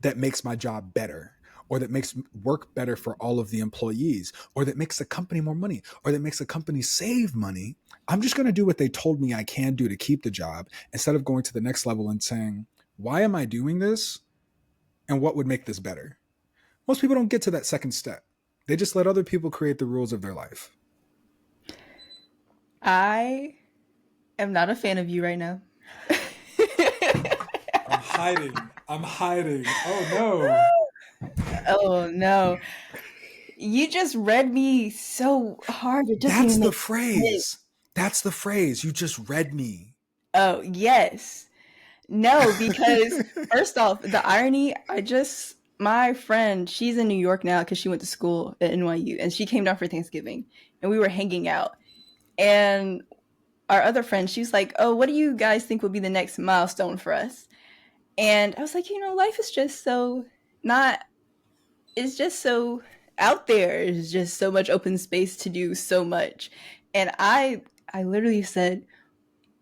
that makes my job better, or that makes work better for all of the employees, or that makes the company more money, or that makes the company save money. I'm just going to do what they told me I can do to keep the job, instead of going to the next level and saying, why am I doing this? And what would make this better? Most people don't get to that second step. They just let other people create the rules of their life. I am not a fan of you right now. I'm hiding. Oh no. Oh no. You just read me so hard. It doesn't That's even the make sense. phrase. That's the phrase. You just read me. Oh, yes. No, because first off, the irony, I just my friend, she's in New York now because she went to school at NYU, and she came down for Thanksgiving, and we were hanging out. And our other friend, she was like, "Oh, what do you guys think would be the next milestone for us?" And I was like, life is just so not. It's just so out there. It's just so much open space to do so much. And I literally said,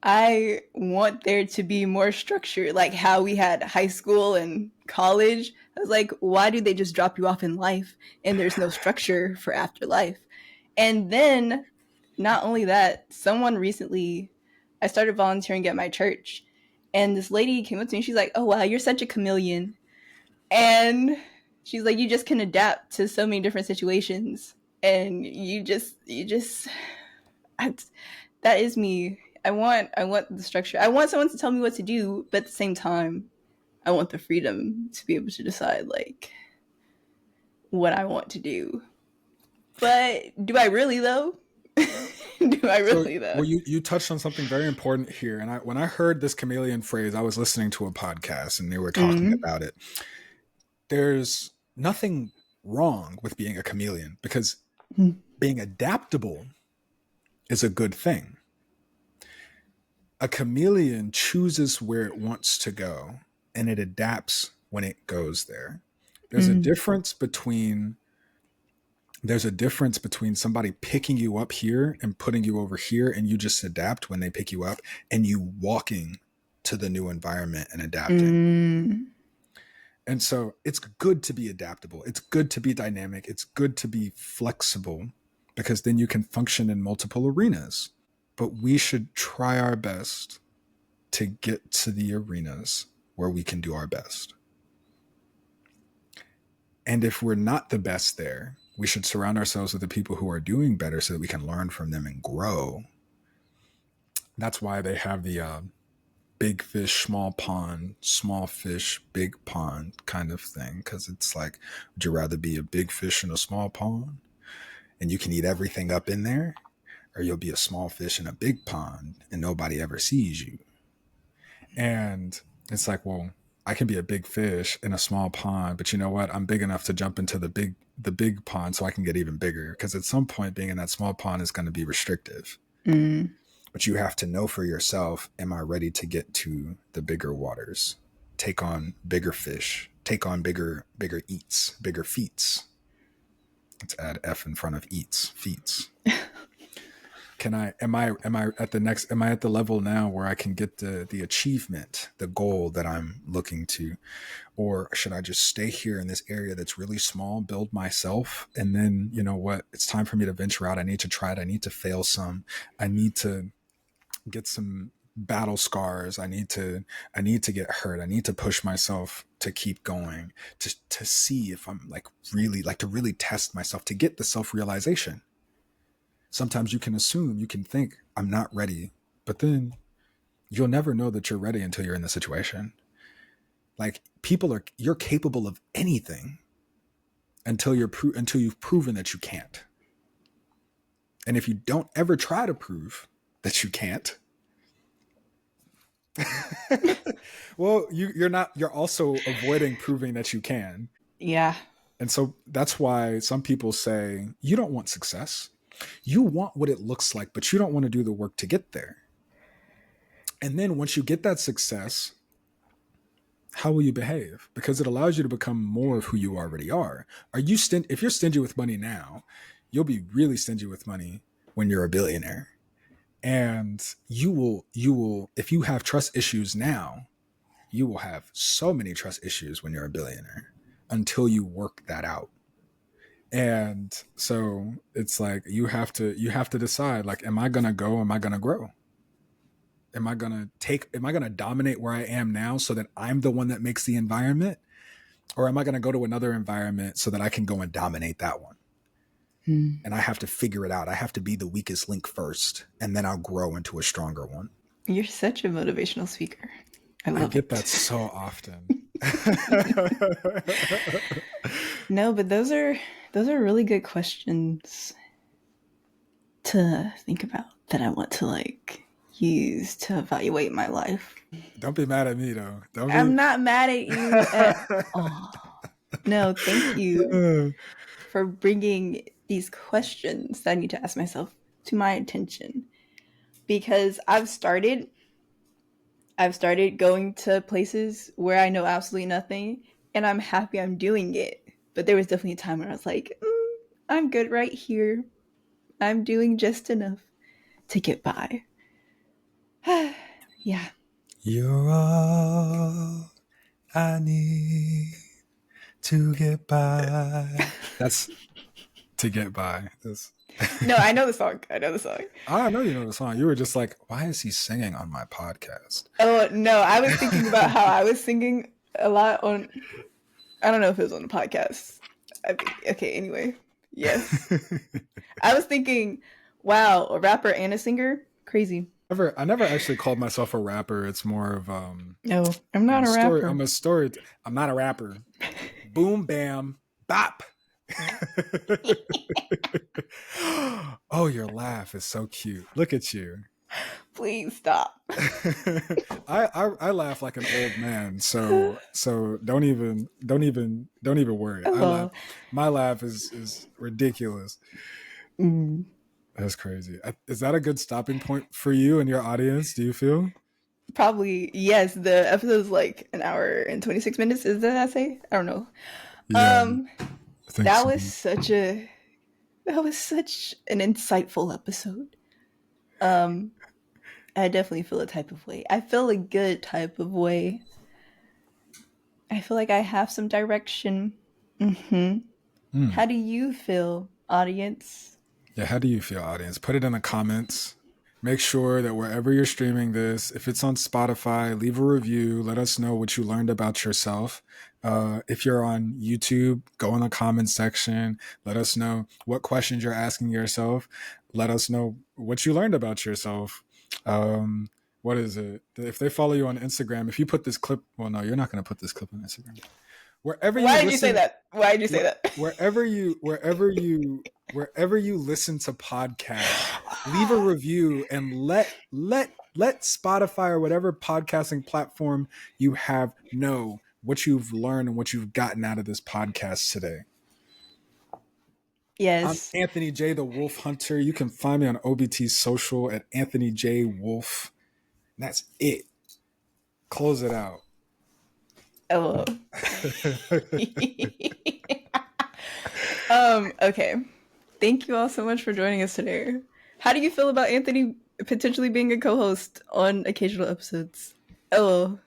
I want there to be more structure, like how we had high school and college. I was like, why do they just drop you off in life and there's no structure for afterlife? And then, not only that, someone recently, I started volunteering at my church, and this lady came up to me. She's like, "Oh, wow, you're such a chameleon." And she's like, "You just can adapt to so many different situations. And I, that is me. I want the structure. I want someone to tell me what to do, but at the same time, I want the freedom to be able to decide like what I want to do. But do I really though? Do I So, really though? well, you touched on something very important here, and when I heard this chameleon phrase, I was listening to a podcast and they were talking Mm-hmm. about it. There's nothing wrong with being a chameleon because being adaptable is a good thing. A chameleon chooses where it wants to go and it adapts when it goes there. There's a Mm-hmm. difference between somebody picking you up here and putting you over here and you just adapt when they pick you up and you walking to the new environment and adapting. Mm-hmm. And so it's good to be adaptable. It's good to be dynamic. It's good to be flexible because then you can function in multiple arenas. But we should try our best to get to the arenas where we can do our best. And if we're not the best there, we should surround ourselves with the people who are doing better so that we can learn from them and grow. That's why they have the big fish, small pond, small fish, big pond kind of thing. Because it's like, would you rather be a big fish in a small pond and you can eat everything up in there? Or you'll be a small fish in a big pond and nobody ever sees you. And it's like, well, I can be a big fish in a small pond, but you know what? I'm big enough to jump into the big pond so I can get even bigger. Because at some point, being in that small pond is going to be restrictive. Mm-hmm. But you have to know for yourself, am I ready to get to the bigger waters? Take on bigger fish, take on bigger eats, bigger feats. Let's add F in front of eats, feats. Am I at the level now where I can get the achievement, the goal that I'm looking to? Or should I just stay here in this area that's really small, build myself, and then, you know what, it's time for me to venture out. I need to try it. I need to fail some. I need to get some battle scars. I need to get hurt. I need to push myself to keep going, to see if I'm to really test myself, to get the self-realization. Sometimes you can think, I'm not ready, but then you'll never know that you're ready until you're in the situation. Like, you're capable of anything until you've proven that you can't. And if you don't ever try to prove that you can't, well, you're also avoiding proving that you can. Yeah. And so that's why some people say, you don't want success. You want what it looks like, but you don't want to do the work to get there. And then once you get that success, how will you behave? Because it allows you to become more of who you already are. If you're stingy with money now, you'll be really stingy with money when you're a billionaire. And you will, if you have trust issues now, you will have so many trust issues when you're a billionaire until you work that out. And so it's like, you have to decide, like, am I going to go? Am I going to grow? Am I going to dominate where I am now so that I'm the one that makes the environment? Or am I going to go to another environment so that I can go and dominate that one? And I have to figure it out. I have to be the weakest link first, and then I'll grow into a stronger one. You're such a motivational speaker. I love get it. that so often. No, but those are really good questions to think about that I want to use to evaluate my life. Don't be mad at me though. I'm not mad at you at all. No, thank you for bringing these questions that I need to ask myself to my attention, because I've started going to places where I know absolutely nothing, and I'm happy I'm doing it. But there was definitely a time when I was like, I'm good right here. I'm doing just enough to get by. Yeah. You're all I need to get by. That's to get by. That's No, I know the song. I know the song. I know you know the song. You were just like, why is he singing on my podcast? Oh, no, I was thinking about how I was singing a lot on, I don't know if it was on the podcast. Okay, anyway. Yes. I was thinking, wow, a rapper and a singer? Crazy. I never actually called myself a rapper. It's more of No, I'm I'm not a a story. rapper. I'm a story. I'm not a rapper. Boom, bam, bop. Oh, your laugh is so cute. Look at you. Please stop. I laugh like an old man, so don't even worry. I laugh. Oh, My laugh is ridiculous. mm, That's crazy. Is that a good stopping point for you and your audience? Do you feel? probably, yes. The episode is like an hour and 26 minutes. Is that I say? I don't know. Yeah, Um, I think that so. was such a that was such an insightful episode. Um, I definitely feel a type of way. I feel a good type of way. I feel like I have some direction. Hmm. Mm. How do you feel, audience? Yeah, how do you feel, audience? Put it in the comments. Make sure that wherever you're streaming this, if it's on Spotify, leave a review. Let us know what you learned about yourself. If you're on YouTube, go in the comments section. Let us know what questions you're asking yourself. Let us know what you learned about yourself. What is it? If they follow you on Instagram, if you put this clip, well, no, you're not going to put this clip on Instagram. Wherever you Why did you say listen, that? Why did you say that? wherever you listen to podcasts, leave a review and let Spotify or whatever podcasting platform you have know what you've learned and what you've gotten out of this podcast today. I'm Yes. Anthony J, the Wolf Hunter. You can find me on OBT Social at Anthony J Wolf. And that's it. Close it out. Oh. Okay. Thank you all so much for joining us today. How do you feel about Anthony potentially being a co-host on occasional episodes? Oh.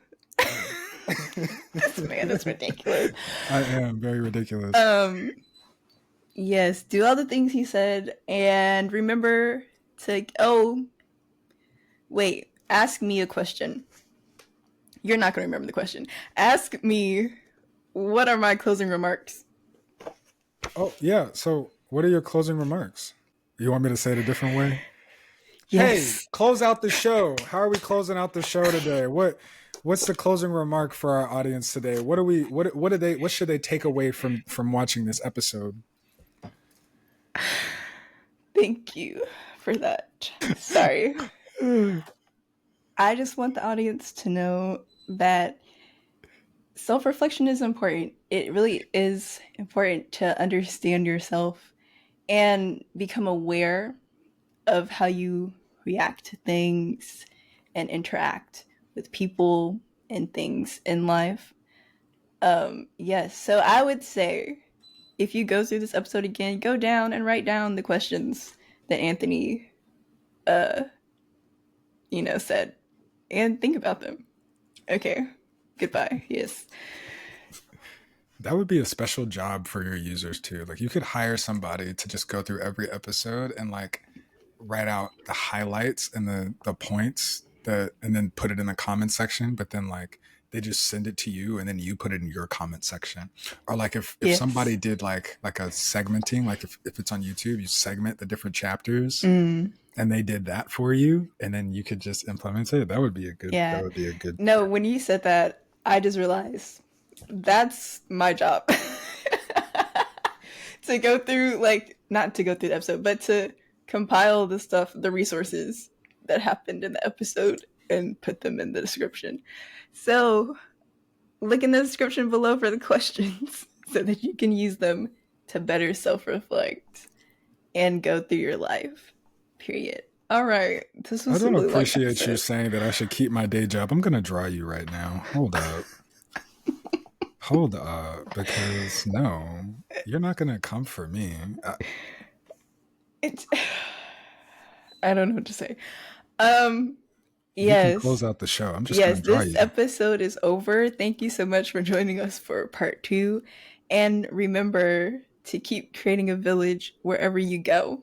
This man is ridiculous. I am very ridiculous. Yes, do all the things he said and remember to wait, ask me a question. You're not going to remember the question. Ask me, what are my closing remarks? Oh, yeah. So, what are your closing remarks? You want me to say it a different way? Yes. Hey, close out the show. How are we closing out the show today? What's the closing remark for our audience today? What should they take away from watching this episode? Thank you for that. Sorry. I just want the audience to know that self-reflection is important. It really is important to understand yourself and become aware of how you react to things and interact with people and things in life. Yes, so I would say if you go through this episode again, go down and write down the questions that Anthony, uh, said, and think about them. Okay, goodbye. Yes. That would be a special job for your users too. Like you could hire somebody to just go through every episode and like write out the highlights and the points and then put it in the comment section, but then like they just send it to you and then you put it in your comment section. Or like if Yes. somebody did like a segmenting, like if it's on YouTube, you segment the different chapters and they did that for you and then you could just implement it. That would be a good Yeah. No, when you said that, I just realized that's my job. To go through, like, not to go through the episode, but to compile the stuff, the resources that happened in the episode and put them in the description. So look in the description below for the questions. so that you can use them to better self reflect and go through your life. Period. All right. This I was a don't really long appreciate you episode. saying that I should keep my day job. I'm gonna draw you right now. Hold up, because no, you're not gonna come for me. It's, I don't know what to say. Um, You can close yes. out the show. I'm just Yes, gonna draw this you. episode is over. Thank you so much for joining us for part two. And remember to keep creating a village wherever you go.